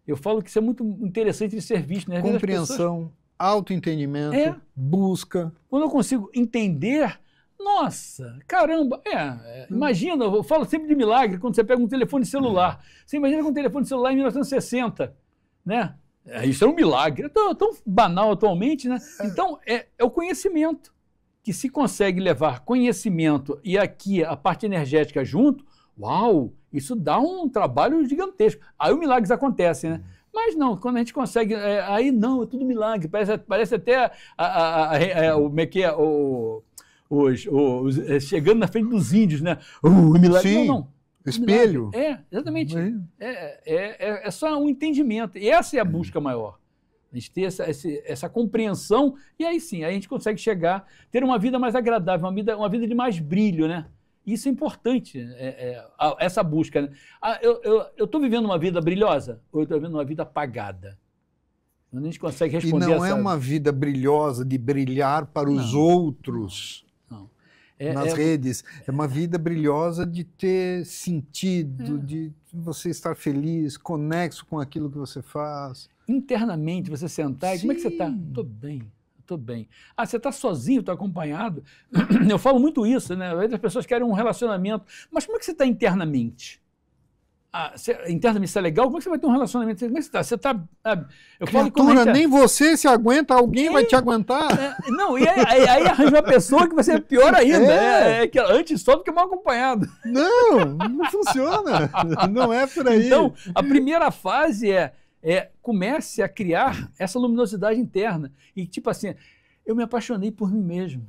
Eu falo que isso é muito interessante de ser visto. Né? Compreensão. Autoentendimento, busca. Quando eu consigo entender, nossa, caramba, imagina, eu falo sempre de milagre, quando você pega um telefone celular. Você imagina com um telefone celular em 1960, né? Isso é um milagre, é tão banal atualmente, né? Então, é o conhecimento, que se consegue levar conhecimento e aqui a parte energética junto, uau, isso dá um trabalho gigantesco. Aí os milagres acontecem, né? Mas não, quando a gente consegue, aí não, é tudo milagre, parece até como é que é, chegando na frente dos índios, né? Milagre. Sim, não. Espelho. Exatamente. É só um entendimento, e essa é a busca maior. A gente ter essa compreensão, e aí sim, aí a gente consegue chegar, ter uma vida mais agradável, uma vida de mais brilho, né? Isso é importante, essa busca. Né? Eu estou vivendo uma vida brilhosa ou eu estou vivendo uma vida apagada? A gente consegue responder E não é uma vida brilhosa de brilhar para os outros nas redes. É uma vida brilhosa de ter sentido, de você estar feliz, conexo com aquilo que você faz. Internamente, você sentar e como é que você está? Estou bem. Você está sozinho, está acompanhado? Eu falo muito isso, né? Às vezes as pessoas querem um relacionamento. Mas como é que você está internamente? Internamente você é legal? Como é que você vai ter um relacionamento? Como é que você está? Você está... Eu falo Criatura, nem você se aguenta, alguém vai te aguentar. Não, e aí arranja uma pessoa que vai ser pior ainda. Que antes só do que mal acompanhado. Não funciona. Não é por aí. Então, a primeira fase comece a criar essa luminosidade interna. E tipo assim, eu me apaixonei por mim mesmo.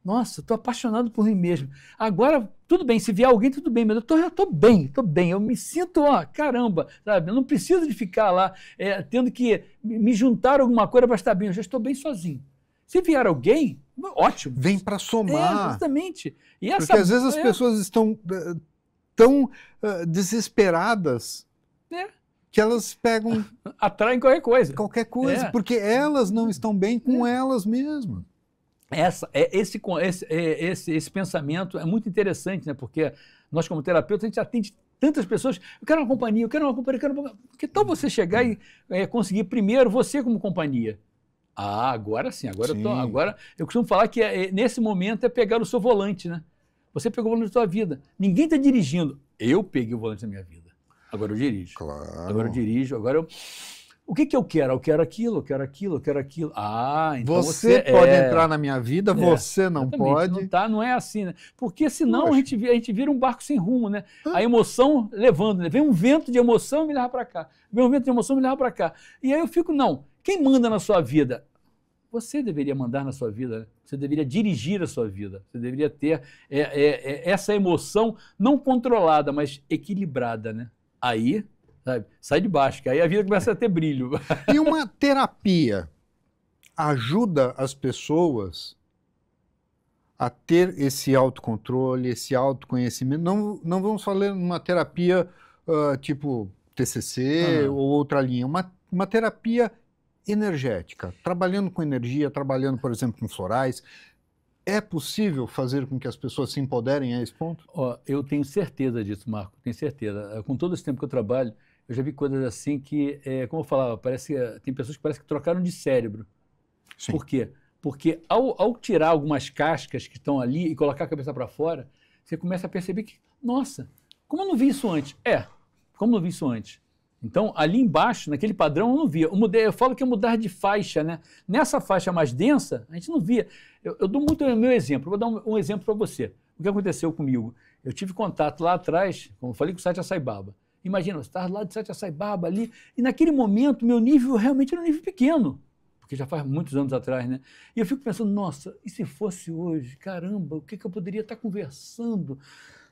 Nossa, estou apaixonado por mim mesmo. Agora, tudo bem, se vier alguém, tudo bem, mas eu estou bem. Eu me sinto, caramba, sabe? Eu não preciso de ficar lá tendo que me juntar alguma coisa para estar bem. Eu já estou bem sozinho. Se vier alguém, ótimo. Vem para somar. Exatamente. Porque às vezes as pessoas estão tão desesperadas que elas pegam... Atraem qualquer coisa. Porque elas não estão bem com elas mesmas. Esse pensamento é muito interessante, né? Porque nós, como terapeutas, a gente atende tantas pessoas. Eu quero uma companhia, eu quero uma companhia. Que tal você chegar e conseguir primeiro você como companhia? Agora sim. Agora eu costumo falar que nesse momento é pegar o seu volante, né? Você pegou o volante da sua vida. Ninguém está dirigindo. Eu peguei o volante da minha vida. Agora eu dirijo. Claro. Agora eu dirijo, agora eu O que eu quero? Eu quero aquilo, eu quero aquilo, eu quero aquilo. Ah, então você pode entrar na minha vida, você não pode. Não, tá, não é assim, né? Porque senão a gente vira um barco sem rumo, né? A emoção levando, né? Vem um vento de emoção e me leva para cá. Vem um vento de emoção e me leva para cá. E aí eu fico, não, quem manda na sua vida? Você deveria mandar na sua vida, né? Você deveria dirigir a sua vida. Você deveria ter essa emoção não controlada, mas equilibrada, né? Aí, sabe, sai de baixo, que aí a vida começa a ter brilho. E uma terapia ajuda as pessoas a ter esse autocontrole, esse autoconhecimento. Não vamos falar numa terapia tipo TCC ou outra linha, uma terapia energética, trabalhando com energia, trabalhando, por exemplo, com florais. É possível fazer com que as pessoas se empoderem a esse ponto? Eu tenho certeza disso, Marco, tenho certeza. Com todo esse tempo que eu trabalho, eu já vi coisas assim que, como eu falava, tem pessoas que parece que trocaram de cérebro. Sim. Por quê? Porque ao tirar algumas cascas que estão ali e colocar a cabeça para fora, você começa a perceber que, nossa, como eu não vi isso antes? Como eu não vi isso antes? Então, ali embaixo, naquele padrão, eu não via. Eu falo que é mudar de faixa, né? Nessa faixa mais densa, a gente não via. Eu dou muito o meu exemplo. Vou dar um exemplo para você. O que aconteceu comigo? Eu tive contato lá atrás, como eu falei, com o Satya Sai Baba. Imagina, você estava lá de Satya Sai Baba ali, e naquele momento, meu nível realmente era um nível pequeno, porque já faz muitos anos atrás, né? E eu fico pensando, nossa, e se fosse hoje? Caramba, o que eu poderia estar conversando?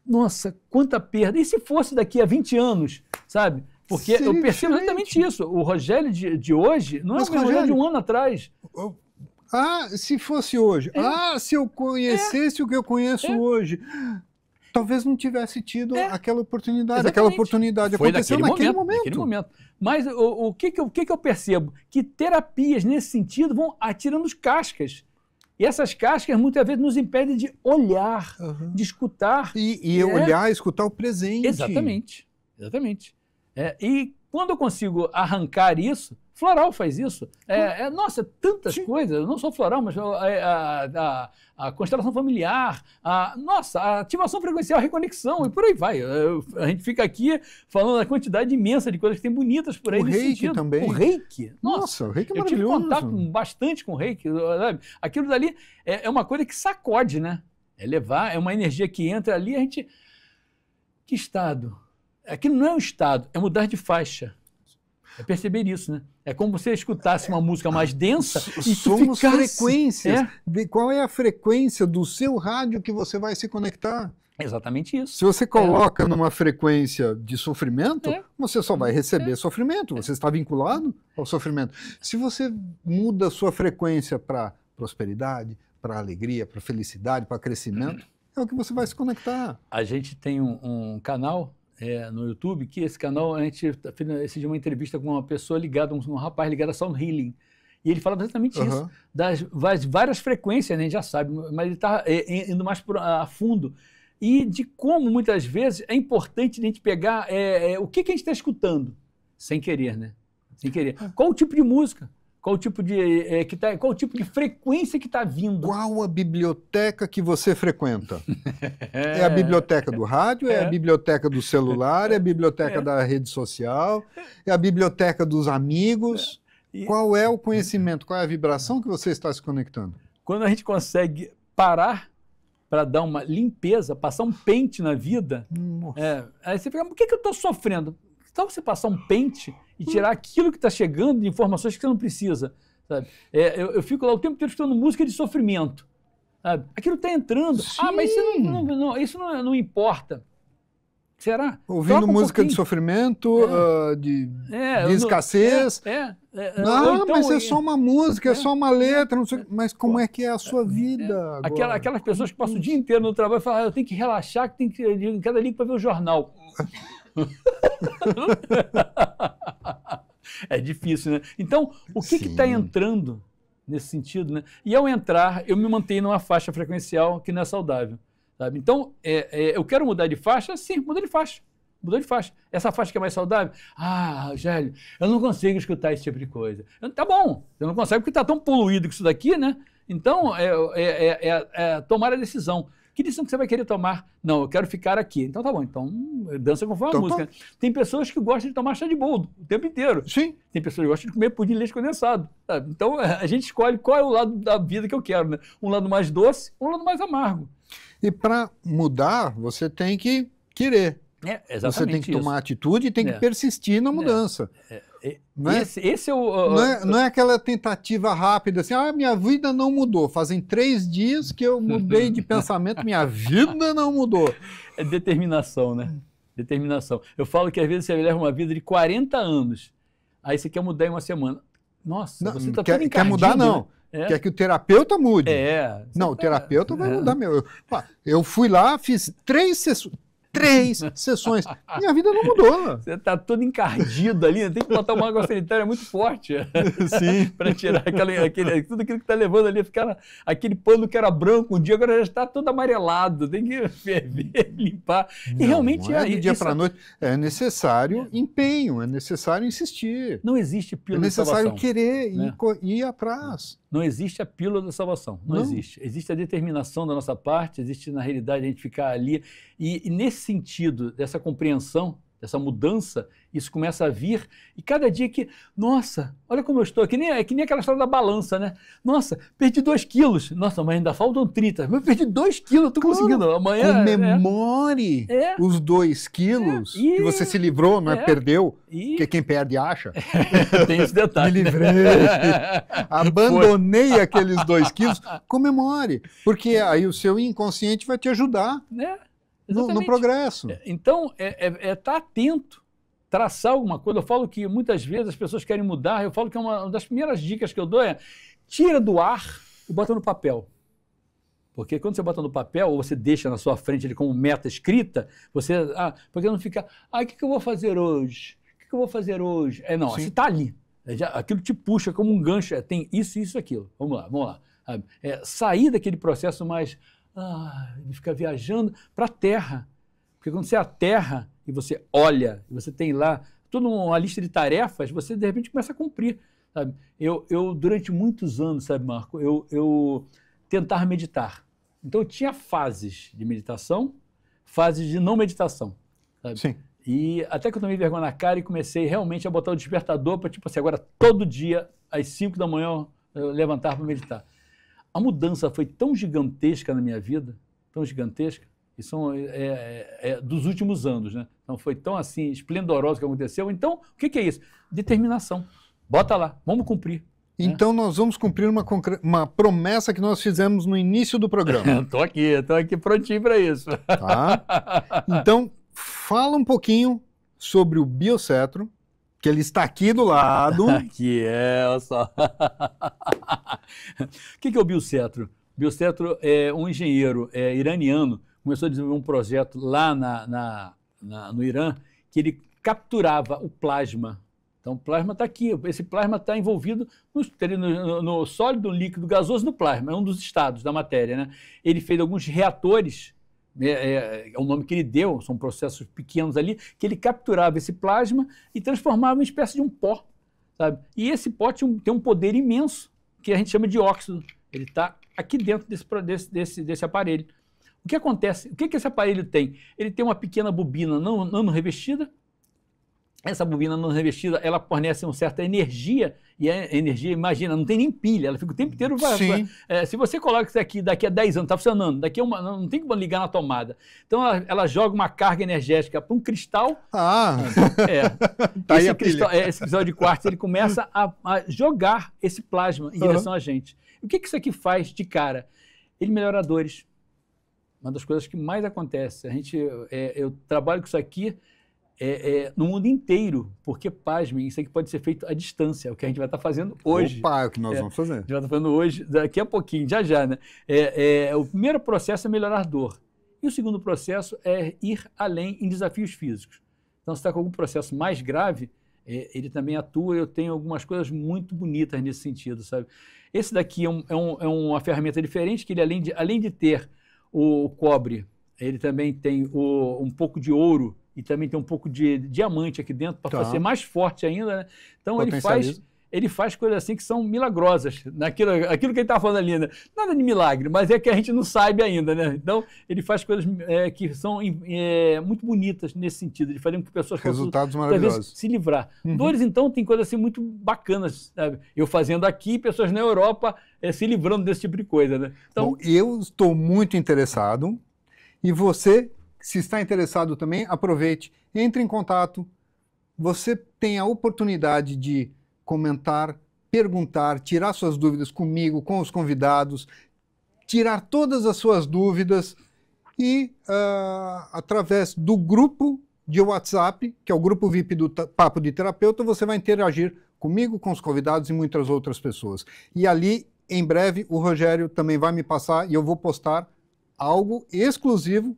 Nossa, quanta perda. E se fosse daqui a 20 anos, sabe? Porque eu percebo exatamente isso. O Rogério de hoje não é o mesmo Rogério de um ano atrás. Se fosse hoje. Se eu conhecesse o que eu conheço hoje. Talvez não tivesse tido aquela oportunidade. Exatamente. Aquela oportunidade aconteceu naquele momento. Mas o que eu percebo? Que terapias nesse sentido vão atirando as cascas. E essas cascas muitas vezes nos impedem de olhar, de escutar. E olhar, escutar o presente. Exatamente. E quando eu consigo arrancar isso, Floral faz isso. Nossa, tantas coisas, não só Floral, mas a constelação familiar, a ativação frequencial, a reconexão, e por aí vai. A gente fica aqui falando da quantidade imensa de coisas que tem bonitas por aí. O Reiki também. O Reiki. Nossa, o Reiki é eu tive maravilhoso. contato bastante com o Reiki. Sabe? Aquilo dali é uma coisa que sacode, né? É uma energia que entra ali, a gente... Que estado? Aquilo não é um estado, é mudar de faixa. É perceber isso, né? É como você escutasse uma música mais densa e somos frequências. Qual é a frequência do seu rádio que você vai se conectar? É exatamente isso. Se você coloca numa frequência de sofrimento, você só vai receber sofrimento. Você está vinculado ao sofrimento. Se você muda a sua frequência para prosperidade, para alegria, para felicidade, para crescimento, é o que você vai se conectar. A gente tem um canal no YouTube, que esse canal, a gente fez uma entrevista com uma pessoa ligada, um rapaz ligado a Sound Healing. E ele fala exatamente isso, das várias frequências, né, a gente já sabe, mas ele está indo mais a fundo. E de como, muitas vezes, é importante a gente pegar o que a gente está escutando, sem querer, né? Sem querer. Qual o tipo de música? Qual o tipo de frequência que está vindo? Qual a biblioteca que você frequenta? É a biblioteca do rádio? É a biblioteca do celular? É a biblioteca da rede social? É a biblioteca dos amigos? Qual é o conhecimento? Qual é a vibração que você está se conectando? Quando a gente consegue parar para dar uma limpeza, passar um pente na vida, aí você fica, por que eu estou sofrendo? Que tal você passar um pente e tirar aquilo que está chegando de informações que você não precisa? Sabe? Eu fico lá o tempo inteiro escutando música de sofrimento. Sabe? Aquilo está entrando. Sim. Mas isso não importa. Será? Ouvindo música de sofrimento, de escassez. Não, mas é só uma música, é só uma letra. Não sei, mas como é que é a sua vida agora? Aquelas pessoas que passam o dia inteiro no trabalho e falam, eu tenho que relaxar, que tem que ir em cada link para ver o jornal. É difícil, né? Então, o que está entrando nesse sentido, né? E ao entrar, eu me mantenho numa faixa frequencial que não é saudável. Sabe? Então, eu quero mudar de faixa? Sim, muda de faixa. Mudou de faixa. Essa faixa que é mais saudável? Rogério, eu não consigo escutar esse tipo de coisa. Tá bom, você não consegue porque está tão poluído com isso daqui, né? Então, tomar a decisão. Que decisão que você vai querer tomar? Não, eu quero ficar aqui. Então tá bom, então dança conforme a música. Tem pessoas que gostam de tomar chá de boldo o tempo inteiro. Sim. Tem pessoas que gostam de comer pudim de leite condensado. Sabe? Então a gente escolhe qual é o lado da vida que eu quero, né? Um lado mais doce, um lado mais amargo. E para mudar, você tem que querer. Exatamente. Você tem que tomar atitude e tem que persistir na mudança. Não é, esse é o... não é aquela tentativa rápida assim, minha vida não mudou. Fazem 3 dias que eu mudei de pensamento, minha vida não mudou. É determinação, né? Determinação. Eu falo que às vezes você leva uma vida de 40 anos, aí você quer mudar em uma semana. Nossa, não, você está quer, todo encardido. Quer mudar, não. Né? Quer que o terapeuta mude. Não, o tá... terapeuta vai mudar meu. Eu fui lá, fiz 3 sessões. Minha vida não mudou. Você está todo encardido ali, tem que botar uma água sanitária muito forte. Sim. Para tirar tudo aquilo que está levando ali, ficar aquele pano que era branco um dia, agora já está todo amarelado. Tem que ferver, limpar. Não, e realmente não é do dia para a noite. É necessário empenho, é necessário insistir. Não existe pílula de salvação. É necessário querer ir atrás. Não existe a pílula da salvação, não existe. Existe a determinação da nossa parte, existe na realidade a gente ficar ali. E nesse sentido, dessa compreensão, dessa mudança, isso começa a vir. E cada dia que, nossa, olha como eu estou, que nem aquela história da balança, né? Nossa, perdi 2 quilos. Nossa, mas ainda faltam 30. Mas eu perdi 2 quilos, estou conseguindo. Amanhã. Comemore os 2 quilos que você se livrou, não é? Perdeu. Porque quem perde acha. Tem esse detalhe. Me livrei. Abandonei aqueles 2 quilos. Comemore. Porque aí o seu inconsciente vai te ajudar. No progresso. Então, estar atento, traçar alguma coisa. Eu falo que muitas vezes as pessoas querem mudar, eu falo que uma das primeiras dicas que eu dou é tira do ar e bota no papel. Porque quando você bota no papel, ou você deixa na sua frente ele como meta escrita, você... porque não fica... o que eu vou fazer hoje? O que eu vou fazer hoje? Não, você está ali. Aquilo te puxa como um gancho. Tem isso, isso, aquilo. Vamos lá. Sair daquele processo mais... de ficar viajando para a Terra. Porque quando você aterra e você olha, e você tem lá toda uma lista de tarefas, você de repente começa a cumprir. Sabe? Eu durante muitos anos, sabe, Marco, eu tentava meditar. Então eu tinha fases de meditação, fases de não meditação. Sabe? Sim. E até que eu tomei vergonha na cara e comecei realmente a botar o despertador para, tipo assim, agora todo dia, às 5 da manhã, eu levantar para meditar. A mudança foi tão gigantesca na minha vida, tão gigantesca, e são dos últimos anos, né? Então foi tão assim, esplendoroso que aconteceu. Então, o que é isso? Determinação. Bota lá, vamos cumprir. Então nós vamos cumprir uma promessa que nós fizemos no início do programa. Estou aqui prontinho para isso. Tá? Então, fala um pouquinho sobre o Biocetro, que ele está aqui do lado. Que olha só. O que é o Biocetro? O Biocetro é um engenheiro iraniano, começou a desenvolver um projeto lá no Irã, que ele capturava o plasma. Então, o plasma está aqui. Esse plasma está envolvido no sólido, líquido, gasoso, no plasma. É um dos estados da matéria, né? Ele fez alguns reatores, é o nome que ele deu, são processos pequenos ali, que ele capturava esse plasma e transformava em uma espécie de um pó, sabe? E esse pó tem um poder imenso, que a gente chama de óxido. Ele está aqui dentro desse aparelho. O que acontece? O que esse aparelho tem? Ele tem uma pequena bobina não revestida. Essa bobina não revestida, ela fornece uma certa energia, e a energia, imagina, não tem nem pilha, ela fica o tempo inteiro... se você coloca isso aqui daqui a 10 anos, está funcionando, não tem como ligar na tomada. Então, ela joga uma carga energética para um cristal. Tá esse cristal de quartzo, ele começa a jogar esse plasma em direção a gente. O que isso aqui faz de cara? Ele melhora dores. Uma das coisas que mais acontece. Eu trabalho com isso aqui no mundo inteiro, porque, pasmem, isso aqui pode ser feito à distância, é o que a gente vai estar fazendo hoje. Opa, é o que nós vamos fazer. A gente vai estar fazendo hoje, daqui a pouquinho, já, né? O primeiro processo é melhorar dor. E o segundo processo é ir além em desafios físicos. Então, se está com algum processo mais grave, ele também atua, eu tenho algumas coisas muito bonitas nesse sentido, sabe? Esse daqui é uma ferramenta diferente, que ele, além de ter o cobre, ele também tem um pouco de ouro, e também tem um pouco de diamante aqui dentro para fazer mais forte ainda, né? Então ele faz coisas assim que são milagrosas, aquilo que ele estava falando ali, né? Nada de milagre, mas é que a gente não sabe ainda, né? Então, ele faz coisas que são muito bonitas nesse sentido, de fazer com que pessoas Resultados possam, maravilhosos. talvez, se livrar. Dores, então, tem coisas assim muito bacanas, sabe? Eu fazendo aqui, pessoas na Europa se livrando desse tipo de coisa, né? Então, Bom, eu estou muito interessado, e você, se está interessado também, aproveite, entre em contato. Você tem a oportunidade de comentar, perguntar, tirar suas dúvidas comigo, com os convidados, tirar todas as suas dúvidas e, através do grupo de WhatsApp, que é o grupo VIP do Papo de Terapeuta, você vai interagir comigo, com os convidados e muitas outras pessoas. E ali, em breve, o Rogério também vai me passar e eu vou postar algo exclusivo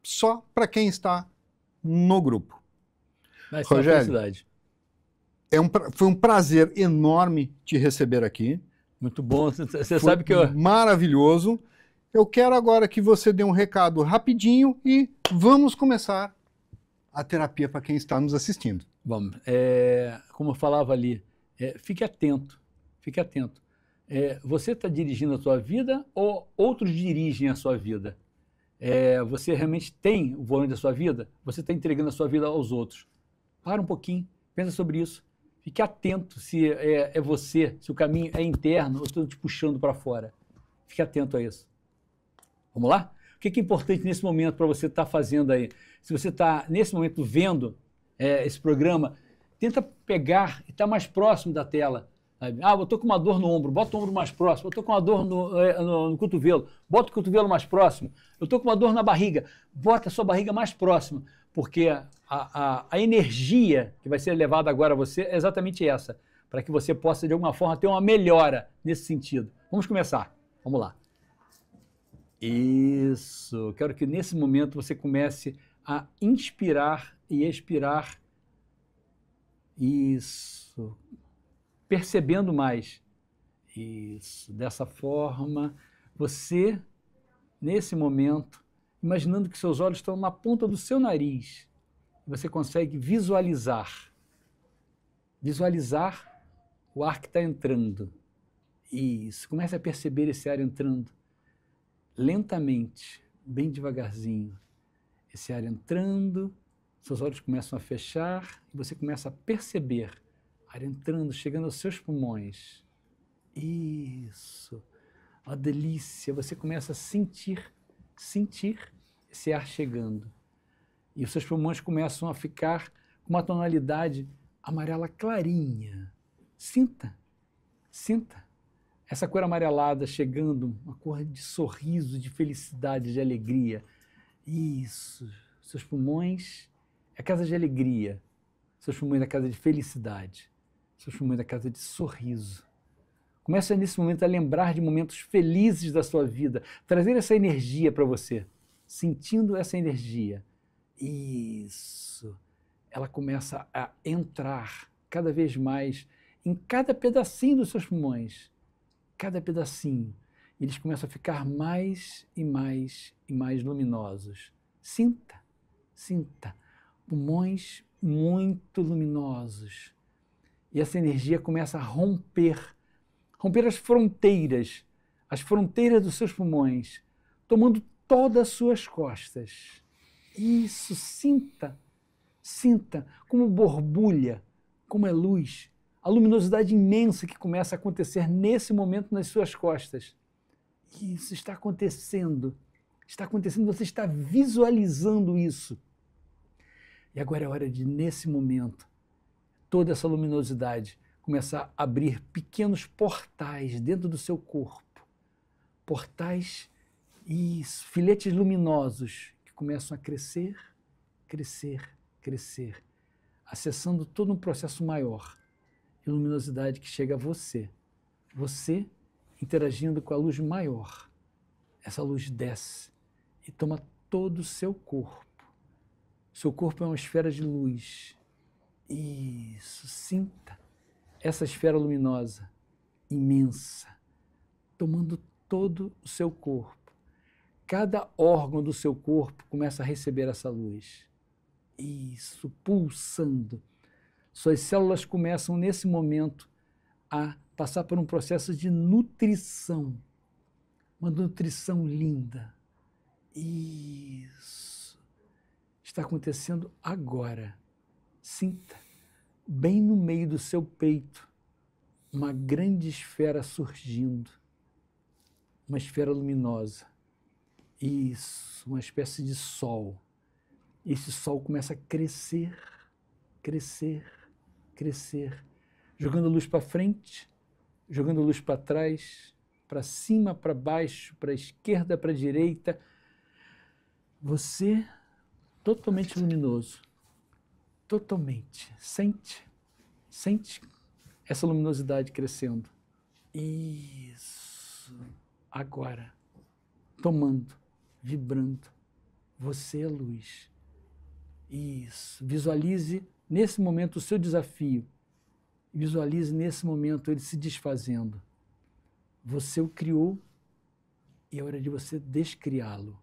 só para quem está no grupo. vai ser uma Rogério, felicidade. Foi um prazer enorme te receber aqui. Muito bom. Você Foi sabe que eu... maravilhoso. Eu quero agora que você dê um recado rapidinho e vamos começar a terapia para quem está nos assistindo. Vamos. Como eu falava ali, fique atento. Fique atento. Você está dirigindo a sua vida ou outros dirigem a sua vida? Você realmente tem o volante da sua vida? Você está entregando a sua vida aos outros? Para um pouquinho, pensa sobre isso. Fique atento se é você, se o caminho é interno ou estou te puxando para fora. Fique atento a isso. Vamos lá? O que é importante nesse momento para você estar fazendo aí? Se você está, nesse momento, vendo esse programa, tenta pegar e estar mais próximo da tela. Sabe? Eu estou com uma dor no ombro, bota o ombro mais próximo. Eu estou com uma dor no cotovelo, bota o cotovelo mais próximo. Eu estou com uma dor na barriga, bota a sua barriga mais próxima. Porque a energia que vai ser levada agora a você é exatamente essa, para que você possa, de alguma forma, ter uma melhora nesse sentido. Vamos começar. Vamos lá. Isso. Quero que nesse momento você comece a inspirar e expirar. Isso. Percebendo mais. Isso. Dessa forma, você, nesse momento, imaginando que seus olhos estão na ponta do seu nariz, você consegue visualizar o ar que está entrando. Isso. Comece a perceber esse ar entrando lentamente, bem devagarzinho. Esse ar entrando, seus olhos começam a fechar e você começa a perceber ar entrando, chegando aos seus pulmões. Isso. Uma delícia. Você começa a sentir esse ar chegando. E os seus pulmões começam a ficar com uma tonalidade amarela clarinha. Sinta essa cor amarelada chegando, uma cor de sorriso, de felicidade, de alegria. Isso. Seus pulmões é a casa de alegria. Seus pulmões é a casa de felicidade. Seus pulmões é a casa de sorriso. Comece nesse momento a lembrar de momentos felizes da sua vida, trazer essa energia para você, sentindo essa energia. Isso. Ela começa a entrar cada vez mais em cada pedacinho dos seus pulmões. Cada pedacinho. Eles começam a ficar mais e mais e mais luminosos. Sinta. Pulmões muito luminosos. E essa energia começa a romper as fronteiras dos seus pulmões, tomando todas as suas costas. Isso, sinta como borbulha, como é luz, a luminosidade imensa que começa a acontecer nesse momento nas suas costas. Isso está acontecendo, você está visualizando isso. E agora é hora de, nesse momento, toda essa luminosidade começar a abrir pequenos portais dentro do seu corpo. Portais, isso, filetes luminosos que começam a crescer, acessando todo um processo maior de luminosidade que chega a você. Você interagindo com a luz maior. Essa luz desce e toma todo o seu corpo. Seu corpo é uma esfera de luz. Isso, sinta essa esfera luminosa, imensa, tomando todo o seu corpo. Cada órgão do seu corpo começa a receber essa luz. Isso, pulsando. Suas células começam, nesse momento, a passar por um processo de nutrição. Uma nutrição linda. Isso. Está acontecendo agora. Sinta, bem no meio do seu peito, uma grande esfera surgindo. Uma esfera luminosa. Isso, uma espécie de sol. Esse sol começa a crescer, crescer, crescer, jogando luz para frente, jogando luz para trás, para cima, para baixo, para a esquerda, para a direita. Você totalmente luminoso, totalmente. Sente essa luminosidade crescendo. Isso. Agora, tomando, vibrando. Você é luz. Isso. Visualize nesse momento o seu desafio. Visualize nesse momento ele se desfazendo. Você o criou e é hora de você descriá-lo.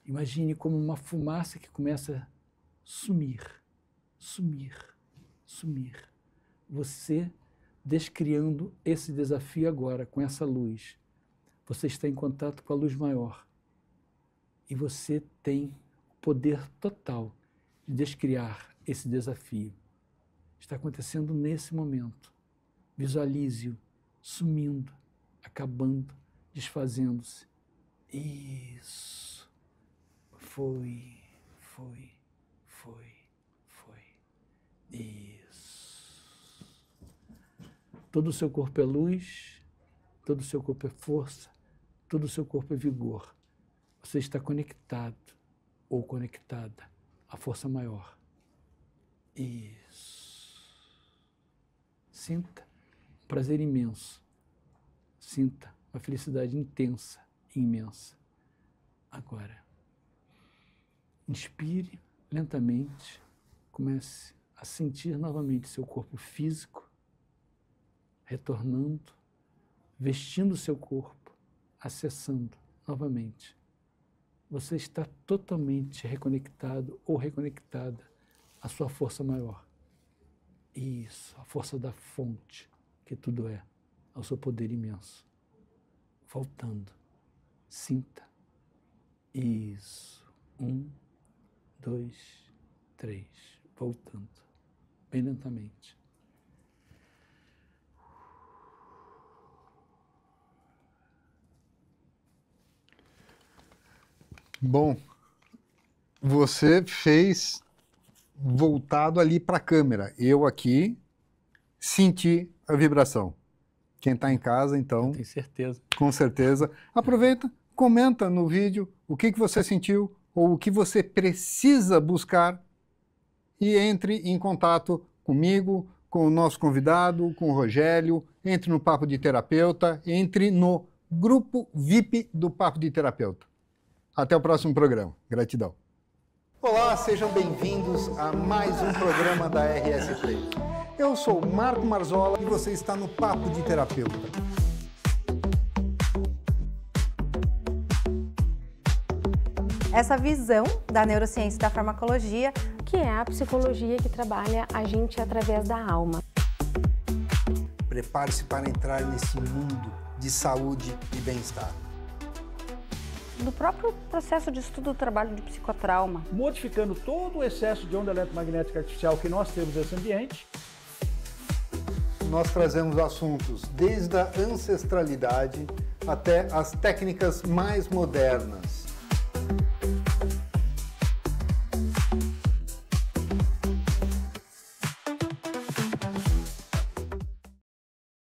Imagine como uma fumaça que começa a sumir, sumir, sumir. Você descriando esse desafio agora com essa luz. Você está em contato com a luz maior. E você tem o poder total de descriar esse desafio. Está acontecendo nesse momento. Visualize-o sumindo, acabando, desfazendo-se. Isso. Foi. Isso. Todo o seu corpo é luz, todo o seu corpo é força, todo o seu corpo é vigor. Você está conectado ou conectada à força maior. Isso. Sinta um prazer imenso. Sinta uma felicidade intensa e imensa. Agora, inspire lentamente, comece a sentir novamente seu corpo físico, retornando, vestindo seu corpo, acessando novamente. Você está totalmente reconectado ou reconectada à sua força maior. Isso, a força da fonte, que tudo é, ao seu poder imenso. Voltando, sinta. Isso. 1, 2, 3. Voltando, bem lentamente. Bom, você fez voltado ali para a câmera. Eu aqui senti a vibração. Quem está em casa, então, Tenho certeza. com certeza, aproveita, comenta no vídeo o que você sentiu ou o que você precisa buscar e entre em contato comigo, com o nosso convidado, com o Rogério, entre no Papo de Terapeuta, entre no grupo VIP do Papo de Terapeuta. Até o próximo programa. Gratidão. Olá, sejam bem-vindos a mais um programa da RS3. Eu sou o Marco Marzola e você está no Papo de Terapeuta. Essa visão da neurociência e da farmacologia, que é a psicologia que trabalha a gente através da alma. Prepare-se para entrar nesse mundo de saúde e bem-estar. Do próprio processo de estudo do trabalho de psicotrauma. Modificando todo o excesso de onda eletromagnética artificial que nós temos nesse ambiente. Nós trazemos assuntos desde a ancestralidade até as técnicas mais modernas.